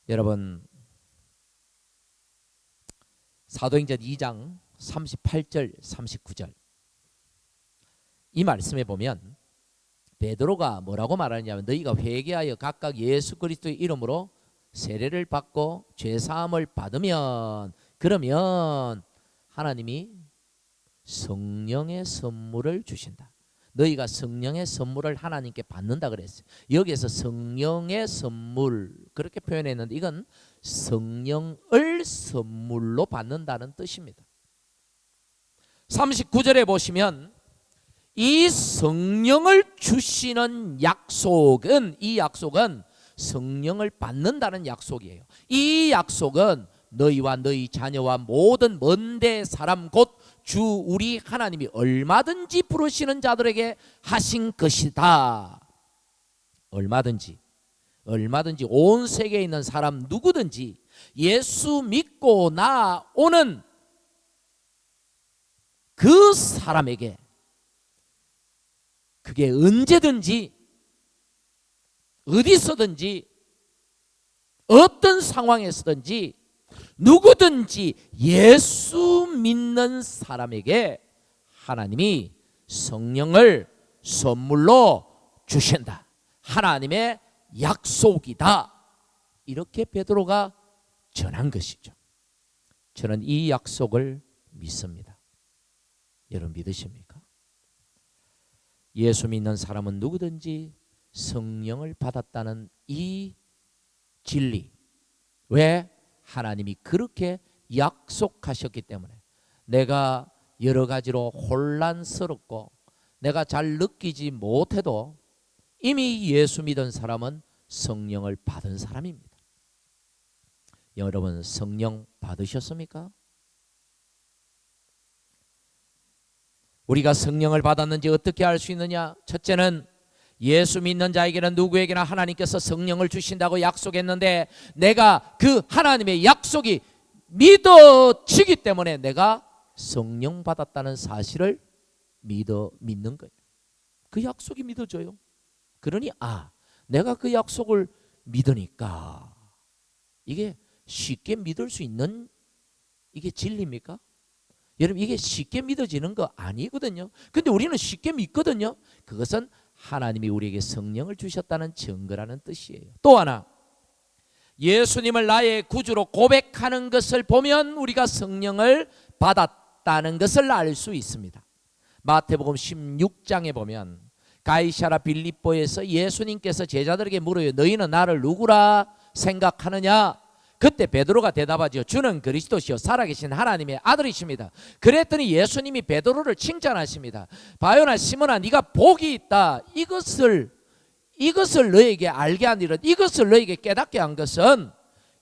여러분, 사도행전 2장 38절 39절 이 말씀에 보면 베드로가 뭐라고 말하느냐면 너희가 회개하여 각각 예수 그리스도의 이름으로 세례를 받고 죄사함을 받으면 그러면 하나님이 성령의 선물을 주신다. 너희가 성령의 선물을 하나님께 받는다 그랬어요. 여기에서 성령의 선물 그렇게 표현했는데 이건 성령을 선물로 받는다는 뜻입니다. 39절에 보시면 이 성령을 주시는 약속은 이 약속은 성령을 받는다는 약속이에요. 이 약속은 너희와 너희 자녀와 모든 먼데 사람 곧 주 우리 하나님이 얼마든지 부르시는 자들에게 하신 것이다. 얼마든지 온 세계에 있는 사람 누구든지 예수 믿고 나오는 그 사람에게 그게 언제든지 어디서든지 어떤 상황에서든지 누구든지 예수 믿는 사람에게 하나님이 성령을 선물로 주신다. 하나님의 약속이다. 이렇게 베드로가 전한 것이죠. 저는 이 약속을 믿습니다. 여러분 믿으십니까? 예수 믿는 사람은 누구든지 성령을 받았다는 이 진리. 왜? 하나님이 그렇게 약속하셨기 때문에 내가 여러 가지로 혼란스럽고 내가 잘 느끼지 못해도 이미 예수 믿은 사람은 성령을 받은 사람입니다. 여러분 성령 받으셨습니까? 우리가 성령을 받았는지 어떻게 알 수 있느냐? 첫째는 예수 믿는 자에게는 누구에게나 하나님께서 성령을 주신다고 약속했는데 내가 그 하나님의 약속이 믿어지기 때문에 내가 성령 받았다는 사실을 믿는 거예요. 그 약속이 믿어져요. 그러니 내가 그 약속을 믿으니까 이게 쉽게 믿을 수 있는 이게 진리입니까? 여러분 이게 쉽게 믿어지는 거 아니거든요. 근데 우리는 쉽게 믿거든요. 그것은 하나님이 우리에게 성령을 주셨다는 증거라는 뜻이에요. 또 하나 예수님을 나의 구주로 고백하는 것을 보면 우리가 성령을 받았다는 것을 알 수 있습니다. 마태복음 16장에 보면 가이사랴 빌립보에서 예수님께서 제자들에게 물어요. 너희는 나를 누구라 생각하느냐? 그때 베드로가 대답하죠. 주는 그리스도시요 살아계신 하나님의 아들이십니다. 그랬더니 예수님이 베드로를 칭찬하십니다. 바요나 시몬아 네가 복이 있다. 이것을 너에게 알게 한 일은 이것을 너에게 깨닫게 한 것은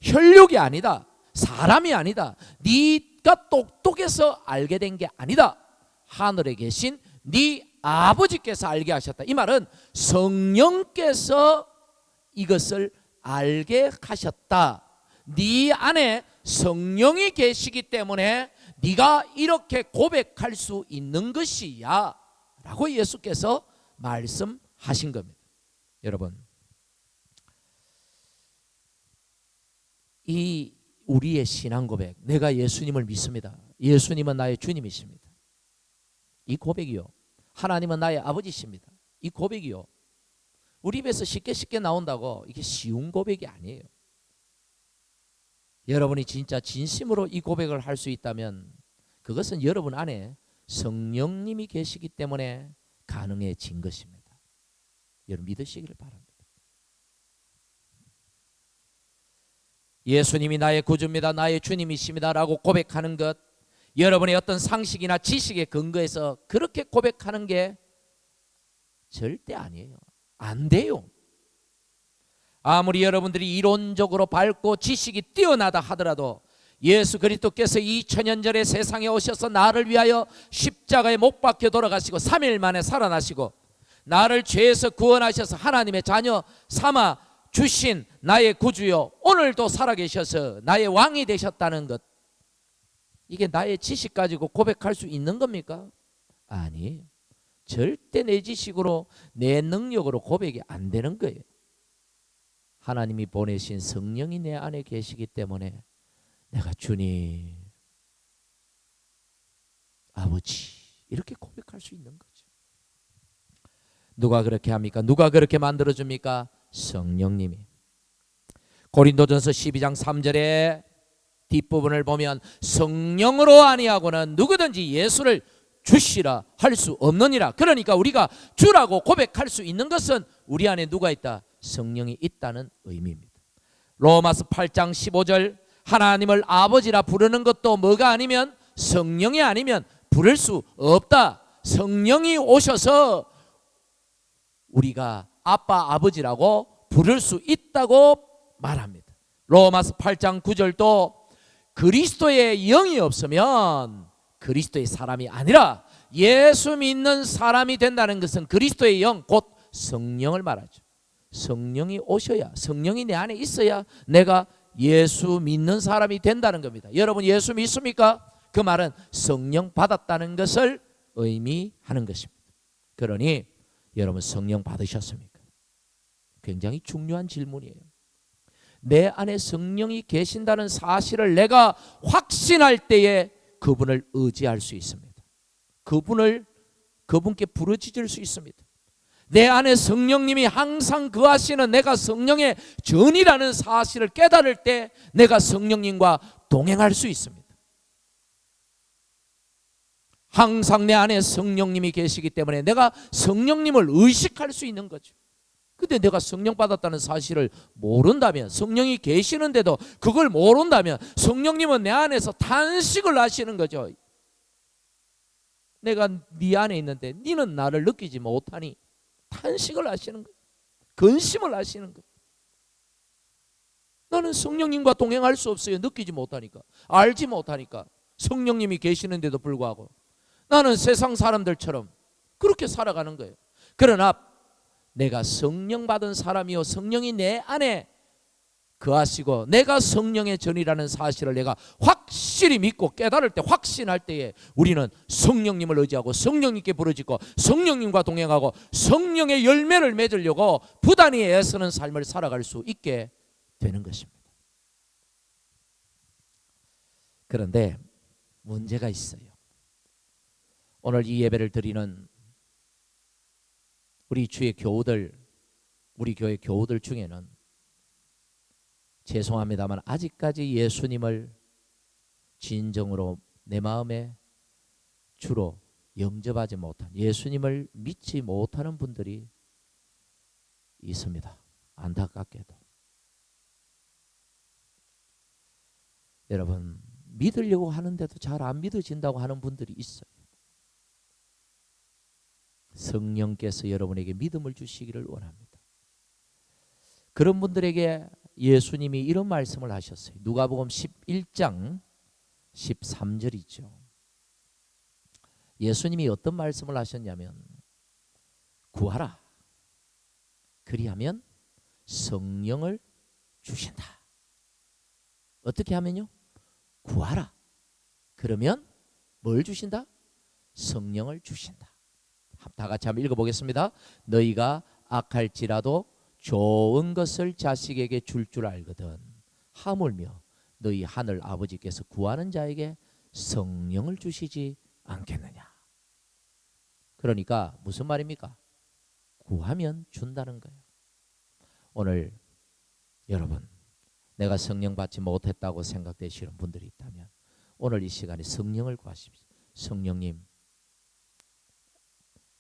혈육이 아니다. 사람이 아니다. 네가 똑똑해서 알게 된 게 아니다. 하늘에 계신 네 아버지께서 알게 하셨다. 이 말은 성령께서 이것을 알게 하셨다. 네 안에 성령이 계시기 때문에 네가 이렇게 고백할 수 있는 것이야 라고 예수께서 말씀하신 겁니다. 여러분 이 우리의 신앙 고백, 내가 예수님을 믿습니다. 예수님은 나의 주님이십니다. 이 고백이요, 하나님은 나의 아버지십니다. 이 고백이요, 우리 입에서 쉽게 나온다고 이게 쉬운 고백이 아니에요. 여러분이 진짜 진심으로 이 고백을 할 수 있다면 그것은 여러분 안에 성령님이 계시기 때문에 가능해진 것입니다. 여러분 믿으시기를 바랍니다. 예수님이 나의 구주입니다. 나의 주님이십니다 라고 고백하는 것, 여러분의 어떤 상식이나 지식에 근거해서 그렇게 고백하는 게 절대 아니에요. 안 돼요. 아무리 여러분들이 이론적으로 밝고 지식이 뛰어나다 하더라도 예수 그리스도께서 2000년 전에 세상에 오셔서 나를 위하여 십자가에 못 박혀 돌아가시고 3일 만에 살아나시고 나를 죄에서 구원하셔서 하나님의 자녀 삼아 주신 나의 구주요, 오늘도 살아계셔서 나의 왕이 되셨다는 것, 이게 나의 지식 가지고 고백할 수 있는 겁니까? 아니에요. 절대 내 지식으로 내 능력으로 고백이 안 되는 거예요. 하나님이 보내신 성령이 내 안에 계시기 때문에 내가 주님, 아버지 이렇게 고백할 수 있는 거죠. 누가 그렇게 합니까? 누가 그렇게 만들어줍니까? 성령님이. 고린도전서 12장 3절에 뒷부분을 보면 성령으로 아니하고는 누구든지 예수를 주시라 할 수 없느니라. 그러니까 우리가 주라고 고백할 수 있는 것은 우리 안에 누가 있다? 성령이 있다는 의미입니다. 로마서 8장 15절, 하나님을 아버지라 부르는 것도 뭐가 아니면, 성령이 아니면 부를 수 없다. 성령이 오셔서 우리가 아빠 아버지라고 부를 수 있다고 말합니다. 로마서 8장 9절도 그리스도의 영이 없으면 그리스도의 사람이 아니라, 예수 믿는 사람이 된다는 것은 그리스도의 영, 곧 성령을 말하죠. 성령이 오셔야, 성령이 내 안에 있어야 내가 예수 믿는 사람이 된다는 겁니다. 여러분 예수 믿습니까? 그 말은 성령 받았다는 것을 의미하는 것입니다. 그러니 여러분 성령 받으셨습니까? 굉장히 중요한 질문이에요. 내 안에 성령이 계신다는 사실을 내가 확신할 때에 그분을 의지할 수 있습니다. 그분께 부르짖을 수 있습니다. 내 안에 성령님이 항상 거하시는, 내가 성령의 전이라는 사실을 깨달을 때 내가 성령님과 동행할 수 있습니다. 항상 내 안에 성령님이 계시기 때문에 내가 성령님을 의식할 수 있는 거죠. 근데 내가 성령 받았다는 사실을 모른다면, 성령이 계시는데도 그걸 모른다면 성령님은 내 안에서 탄식을 하시는 거죠. 내가 네 안에 있는데 네는 나를 느끼지 못하니 탄식을 하시는 거예요. 근심을 하시는 거예요. 나는 성령님과 동행할 수 없어요. 느끼지 못하니까, 알지 못하니까. 성령님이 계시는데도 불구하고 나는 세상 사람들처럼 그렇게 살아가는 거예요. 그러나 내가 성령 받은 사람이요, 성령이 내 안에 거하시고 내가 성령의 전이라는 사실을 내가 확실히 믿고 깨달을 때, 확신할 때에 우리는 성령님을 의지하고 성령님께 부르짖고 성령님과 동행하고 성령의 열매를 맺으려고 부단히 애쓰는 삶을 살아갈 수 있게 되는 것입니다. 그런데 문제가 있어요. 오늘 이 예배를 드리는 우리 주의 교우들, 우리 교회 교우들 중에는 죄송합니다만 아직까지 예수님을 진정으로 내 마음에 주로 영접하지 못한, 예수님을 믿지 못하는 분들이 있습니다. 안타깝게도. 여러분, 믿으려고 하는데도 잘 안 믿어진다고 하는 분들이 있어요. 성령께서 여러분에게 믿음을 주시기를 원합니다. 그런 분들에게 예수님이 이런 말씀을 하셨어요. 누가복음 11장 13절이죠. 예수님이 어떤 말씀을 하셨냐면, 구하라, 그리하면 성령을 주신다. 어떻게 하면요? 구하라, 그러면 뭘 주신다? 성령을 주신다. 다 같이 한번 읽어보겠습니다. 너희가 악할지라도 좋은 것을 자식에게 줄 줄 알거든 하물며 너희 하늘 아버지께서 구하는 자에게 성령을 주시지 않겠느냐. 그러니까 무슨 말입니까? 구하면 준다는 거예요. 오늘 여러분, 내가 성령 받지 못했다고 생각되시는 분들이 있다면 오늘 이 시간에 성령을 구하십시오. 성령님,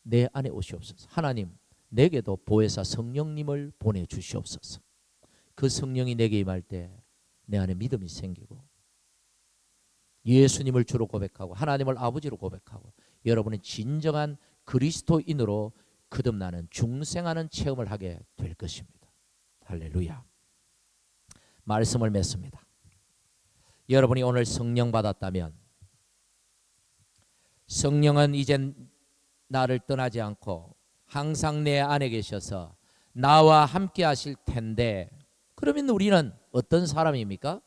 내 안에 오시옵소서. 하나님, 내게도 보혜사 성령님을 보내주시옵소서. 그 성령이 내게 임할 때 내 안에 믿음이 생기고 예수님을 주로 고백하고 하나님을 아버지로 고백하고 여러분은 진정한 그리스도인으로 거듭나는 중생하는 체험을 하게 될 것입니다. 할렐루야. 말씀을 맺습니다. 여러분이 오늘 성령 받았다면 성령은 이제 나를 떠나지 않고 항상 내 안에 계셔서 나와 함께 하실 텐데, 그러면 우리는 어떤 사람입니까?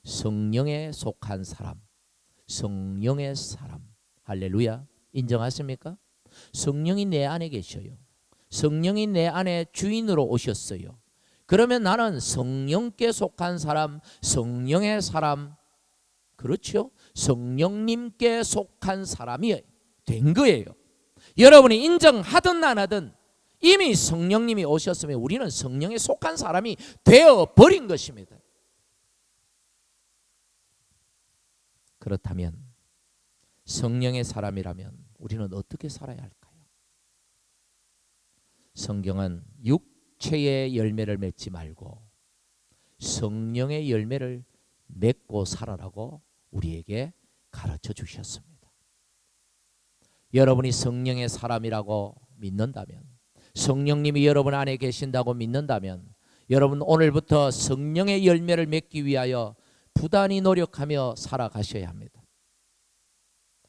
성령에 속한 사람, 성령의 사람. 할렐루야. 인정하십니까? 성령이 내 안에 계셔요. 성령이 내 안에 주인으로 오셨어요. 그러면 나는 성령께 속한 사람, 성령의 사람, 그렇죠? 성령님께 속한 사람이 된 거예요. 여러분이 인정하든 안 하든 이미 성령님이 오셨으면 우리는 성령에 속한 사람이 되어버린 것입니다. 그렇다면 성령의 사람이라면 우리는 어떻게 살아야 할까요? 성경은 육체의 열매를 맺지 말고 성령의 열매를 맺고 살아라고 우리에게 가르쳐 주셨습니다. 여러분이 성령의 사람이라고 믿는다면, 성령님이 여러분 안에 계신다고 믿는다면, 여러분 오늘부터 성령의 열매를 맺기 위하여 부단히 노력하며 살아가셔야 합니다.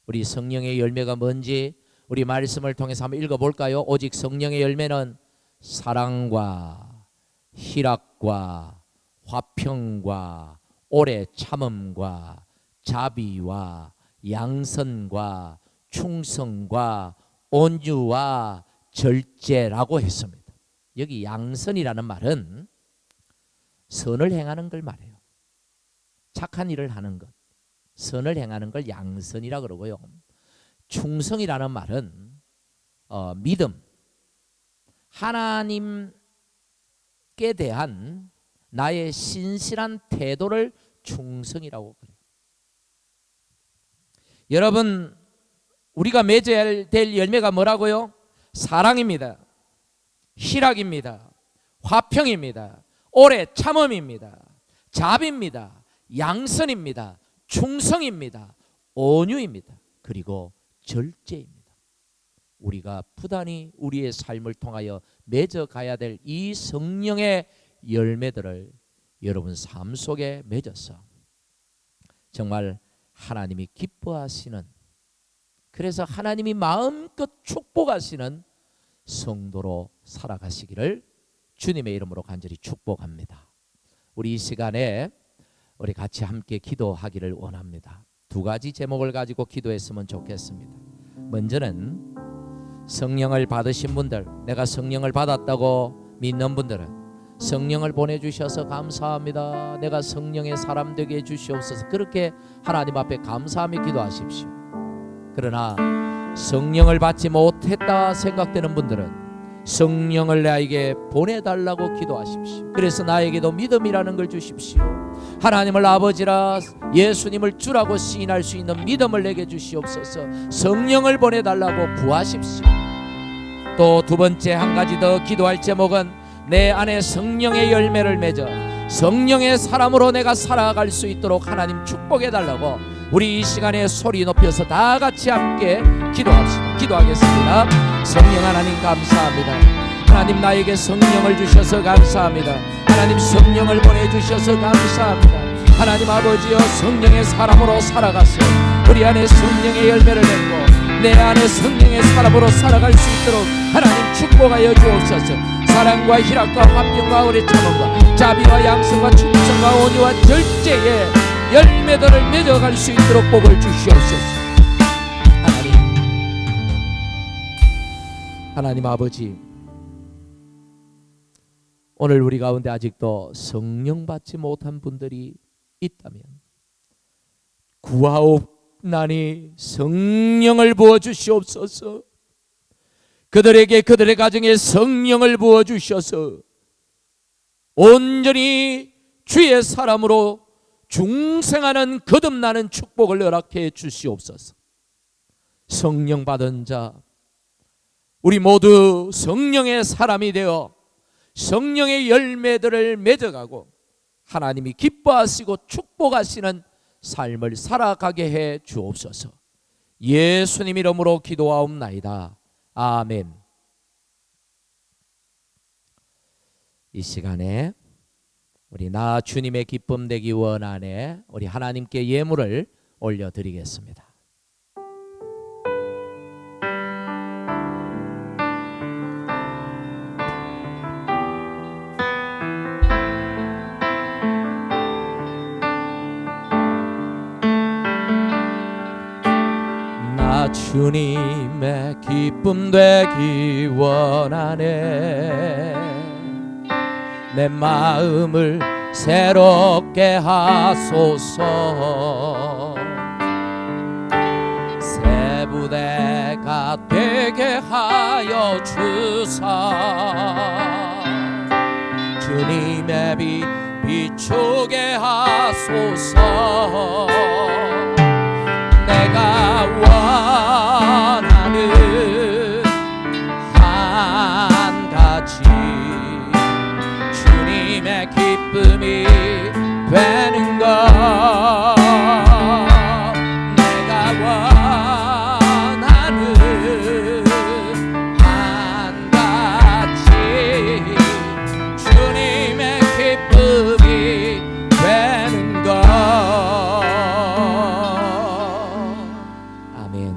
우리 성령의 열매가 뭔지 우리 말씀을 통해서 한번 읽어볼까요? 오직 성령의 열매는 사랑과 희락과 화평과 오래 참음과 자비와 양선과 충성과 온유와 절제라고 했습니다. 여기 양선이라는 말은 선을 행하는 걸 말해요. 착한 일을 하는 것, 선을 행하는 걸 양선이라 그러고요. 충성이라는 말은 믿음, 하나님께 대한 나의 신실한 태도를 충성이라고 그래요. 여러분, 우리가 맺어야 될 열매가 뭐라고요? 사랑입니다. 희락입니다. 화평입니다. 오래 참음입니다. 자비입니다. 양선입니다. 충성입니다. 온유입니다. 그리고 절제입니다. 우리가 부단히 우리의 삶을 통하여 맺어가야 될 이 성령의 열매들을 여러분 삶 속에 맺어서 정말 하나님이 기뻐하시는, 그래서 하나님이 마음껏 축복하시는 성도로 살아가시기를 주님의 이름으로 간절히 축복합니다. 우리 이 시간에 우리 같이 함께 기도하기를 원합니다. 두 가지 제목을 가지고 기도했으면 좋겠습니다. 먼저는 성령을 받으신 분들, 내가 성령을 받았다고 믿는 분들은 성령을 보내주셔서 감사합니다. 내가 성령의 사람 되게 해주시옵소서. 그렇게 하나님 앞에 감사하며 기도하십시오. 그러나 성령을 받지 못했다 생각되는 분들은 성령을 나에게 보내달라고 기도하십시오. 그래서 나에게도 믿음이라는 걸 주십시오. 하나님을 아버지라 예수님을 주라고 시인할 수 있는 믿음을 내게 주시옵소서. 성령을 보내달라고 구하십시오. 또 두 번째 한 가지 더 기도할 제목은 내 안에 성령의 열매를 맺어 성령의 사람으로 내가 살아갈 수 있도록 하나님 축복해달라고 우리 이 시간에 소리 높여서 다 같이 함께 기도합시다. 기도하겠습니다. 성령 하나님 감사합니다. 하나님 나에게 성령을 주셔서 감사합니다. 하나님 성령을 보내주셔서 감사합니다. 하나님 아버지여 성령의 사람으로 살아가서 우리 안에 성령의 열매를 맺고 내 안에 성령의 사람으로 살아갈 수 있도록 하나님 축복하여 주옵소서. 사랑과 희락과 화평과 오래 참음과 자비와 양성과 충성과 온유와 절제의 열매들을 맺어갈 수 있도록 복을 주시옵소서. 하나님 아버지, 오늘 우리 가운데 아직도 성령 받지 못한 분들이 있다면 구하옵나니 성령을 부어 주시옵소서. 그들에게 그들의 가정에 성령을 부어 주셔서 온전히 주의 사람으로 중생하는 거듭나는 축복을 허락해 주시옵소서. 성령 받은 자 우리 모두 성령의 사람이 되어 성령의 열매들을 맺어가고 하나님이 기뻐하시고 축복하시는 삶을 살아가게 해 주옵소서. 예수님 이름으로 기도하옵나이다. 아멘. 이 시간에 우리 나 주님의 기쁨 되기 원하네 우리 하나님께 예물을 올려드리겠습니다. 나 주님의 기쁨 되기 원하네 내 마음을 새롭게 하소서 새 부대가 되게 하여 주사 주님의 빛 비추게 하소서 내가 원하는 한 가지 주님의 기쁨이 되는 것 내가 원하는 한 가지 주님의 기쁨이 되는 것 아멘.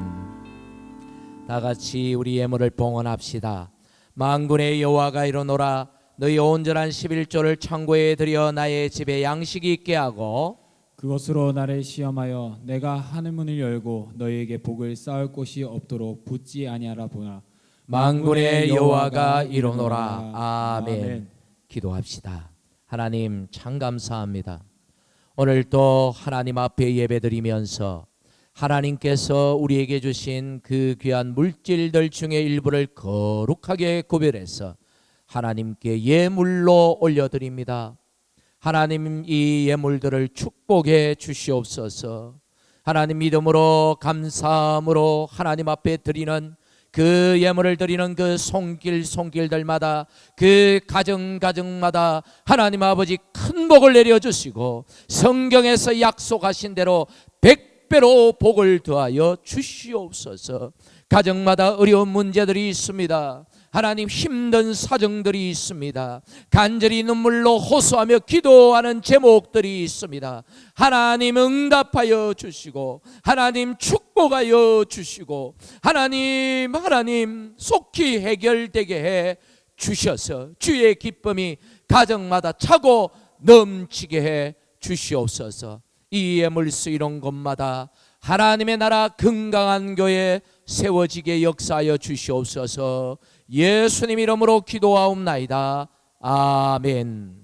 다 같이 우리 예물을 봉헌합시다. 만군의 여호와가 이르노라 너희 온전한 11조를 창고에 들여 나의 집에 양식이 있게 하고 그것으로 나를 시험하여 내가 하늘문을 열고 너희에게 복을 쌓을 곳이 없도록 붙지 아니하라 보라. 만군의 여호와가 이르노라. 아멘. 기도합시다. 하나님 참 감사합니다. 오늘 또 하나님 앞에 예배드리면서 하나님께서 우리에게 주신 그 귀한 물질들 중에 일부를 거룩하게 구별해서 하나님께 예물로 올려드립니다. 하나님 이 예물들을 축복해 주시옵소서. 하나님 믿음으로 감사함으로 하나님 앞에 드리는 그 예물을 드리는 그 손길들마다 그 가정마다 하나님 아버지 큰 복을 내려주시고 성경에서 약속하신 대로 100배로 복을 더하여 주시옵소서. 가정마다 어려운 문제들이 있습니다. 하나님 힘든 사정들이 있습니다. 간절히 눈물로 호소하며 기도하는 제목들이 있습니다. 하나님 응답하여 주시고 하나님 축복하여 주시고 하나님 속히 해결되게 해 주셔서 주의 기쁨이 가정마다 차고 넘치게 해 주시옵소서. 이 예물 쓰이는 곳마다 하나님의 나라 건강한 교회 세워지게 역사하여 주시옵소서. 예수님 이름으로 기도하옵나이다. 아멘.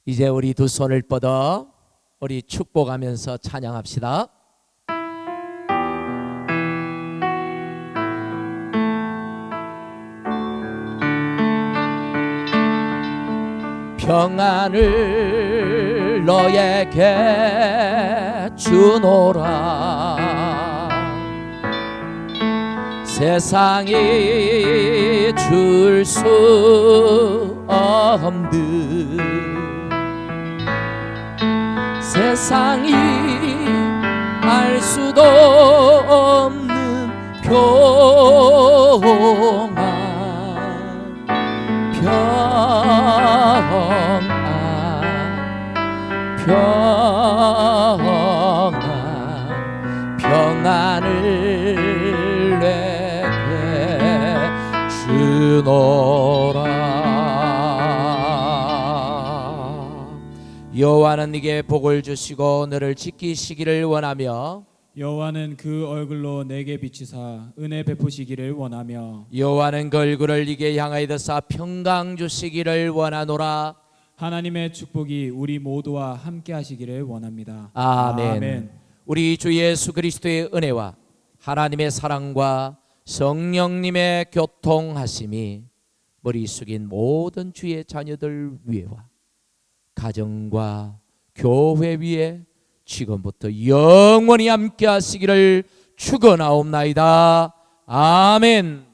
이제 우리 두 손을 뻗어 우리 축복하면서 찬양합시다. 평안을 너에게 주노라. 세상이 줄 수 없는 세상이 알 수도 없는 평안을 내게 주노라. 여호와는 네게 복을 주시고 너를 지키시기를 원하며 여호와는 그 얼굴로 내게 비치사 은혜 베푸시기를 원하며 여호와는 그 얼굴을 네게 향하여 드사 평강 주시기를 원하노라. 하나님의 축복이 우리 모두와 함께 하시기를 원합니다. 아멘. 우리 주 예수 그리스도의 은혜와 하나님의 사랑과 성령님의 교통하심이 머리 숙인 모든 주의 자녀들 위에와 가정과 교회 위에 지금부터 영원히 함께 하시기를 축원하옵나이다. 아멘.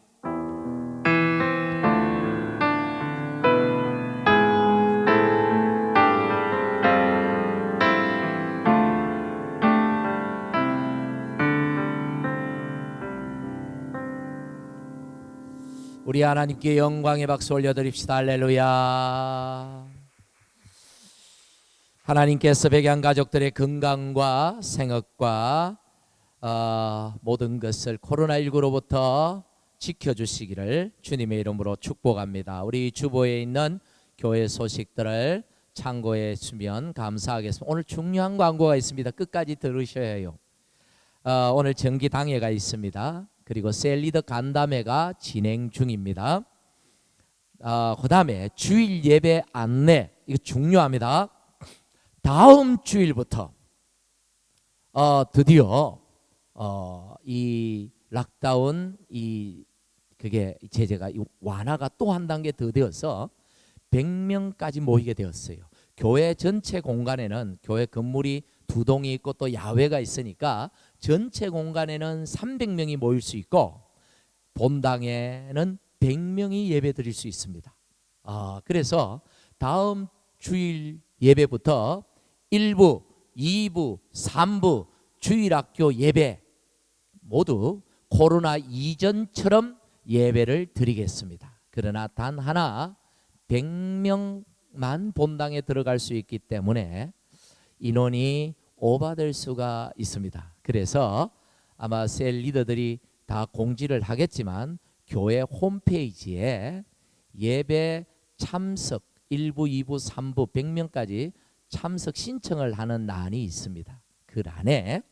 우리 하나님께 영광의 박수 올려드립시다. 할렐루야. 하나님께서 백양 가족들의 건강과 생업과 모든 것을 코로나19로부터 지켜주시기를 주님의 이름으로 축복합니다. 우리 주보에 있는 교회 소식들을 참고해 주면 감사하겠습니다. 오늘 중요한 광고가 있습니다. 끝까지 들으셔야 해요. 오늘 정기당회가 있습니다. 그리고 셀리더 간담회가 진행 중입니다. 그 다음에 주일 예배 안내, 이거 중요합니다. 다음 주일부터 드디어 이 락다운 그게 제재가 완화가 또 한 단계 더 되어서 100명까지 모이게 되었어요. 교회 전체 공간에는 교회 건물이 2동이 있고 또 야외가 있으니까 전체 공간에는 300명이 모일 수 있고 본당에는 100명이 예배 드릴 수 있습니다. 그래서 다음 주일 예배부터 1부, 2부, 3부 주일학교 예배 모두 코로나 이전처럼 예배를 드리겠습니다. 그러나 단 하나 100명만 본당에 들어갈 수 있기 때문에 인원이 오버될 수가 있습니다. 그래서 아마 셀 리더들이 다 공지를 하겠지만 교회 홈페이지에 예배 참석 1부, 2부, 3부 100명까지 참석 신청을 하는欄이 있습니다. 그欄에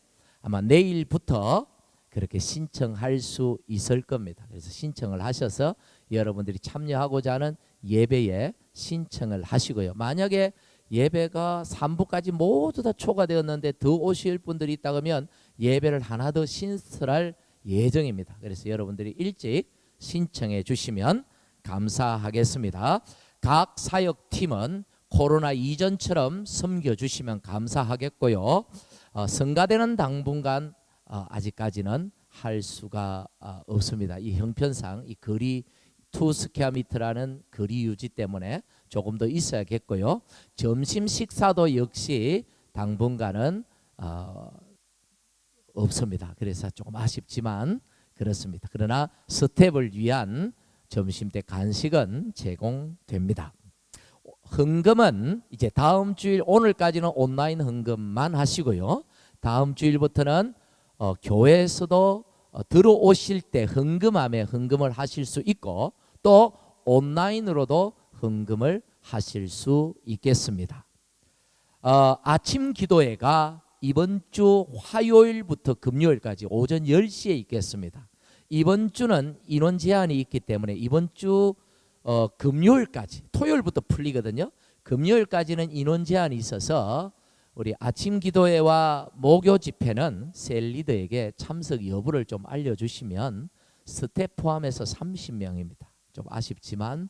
아마 내일부터 그렇게 신청할 수 있을 겁니다. 그래서 신청을 하셔서 여러분들이 참여하고자 하는 예배에 신청을 하시고요. 만약에 예배가 3부까지 모두 다 초과되었는데 더 오실 분들이 있다 그러면 예배를 하나 더 신설할 예정입니다. 그래서 여러분들이 일찍 신청해 주시면 감사하겠습니다. 각 사역팀은 코로나 이전처럼 섬겨주시면 감사하겠고요. 성가대는 당분간 아직까지는 할 수가 없습니다. 이 형편상 이 거리 2스퀘어미터라는 거리 유지 때문에 조금 더 있어야겠고요. 점심 식사도 역시 당분간은 없습니다. 그래서 조금 아쉽지만 그렇습니다. 그러나 스텝을 위한 점심때 간식은 제공됩니다. 헌금은 이제 다음 주일 오늘까지는 온라인 헌금만 하시고요. 다음 주일부터는 교회에서도 들어오실 때 헌금함에 헌금을 하실 수 있고 또 온라인으로도 헌금을 하실 수 있겠습니다. 아침 기도회가 이번 주 화요일부터 금요일까지 오전 10시에 있겠습니다. 이번 주는 인원 제한이 있기 때문에 이번 주 금요일까지, 토요일부터 풀리거든요. 금요일까지는 인원 제한이 있어서 우리 아침 기도회와 목요 집회는 셀 리더에게 참석 여부를 좀 알려주시면 스텝 포함해서 30명입니다. 좀 아쉽지만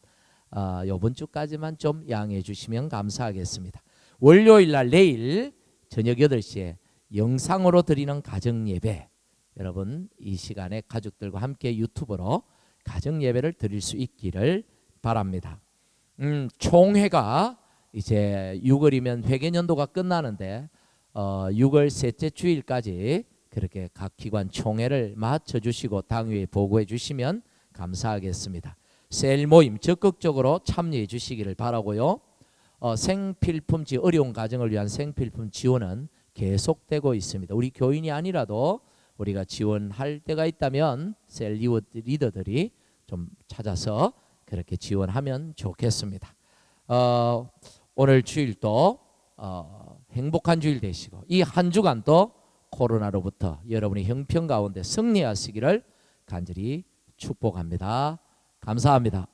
이번 주까지만 좀 양해해 주시면 감사하겠습니다. 월요일 날 내일 저녁 8시에 영상으로 드리는 가정 예배, 여러분 이 시간에 가족들과 함께 유튜브로 가정 예배를 드릴 수 있기를 바랍니다. 총회가 이제 6월이면 회계년도가 끝나는데 6월 셋째 주일까지 그렇게 각 기관 총회를 맞춰주시고 당회에 보고해 주시면 감사하겠습니다. 셀 모임 적극적으로 참여해 주시기를 바라고요. 생필품지 어려운 가정을 위한 생필품 지원은 계속되고 있습니다. 우리 교인이 아니라도 우리가 지원할 때가 있다면 셀 리더들이 좀 찾아서 그렇게 지원하면 좋겠습니다. 오늘 주일도 행복한 주일 되시고 이 한 주간도 코로나로부터 여러분의 형편 가운데 승리하시기를 간절히 축복합니다. 감사합니다.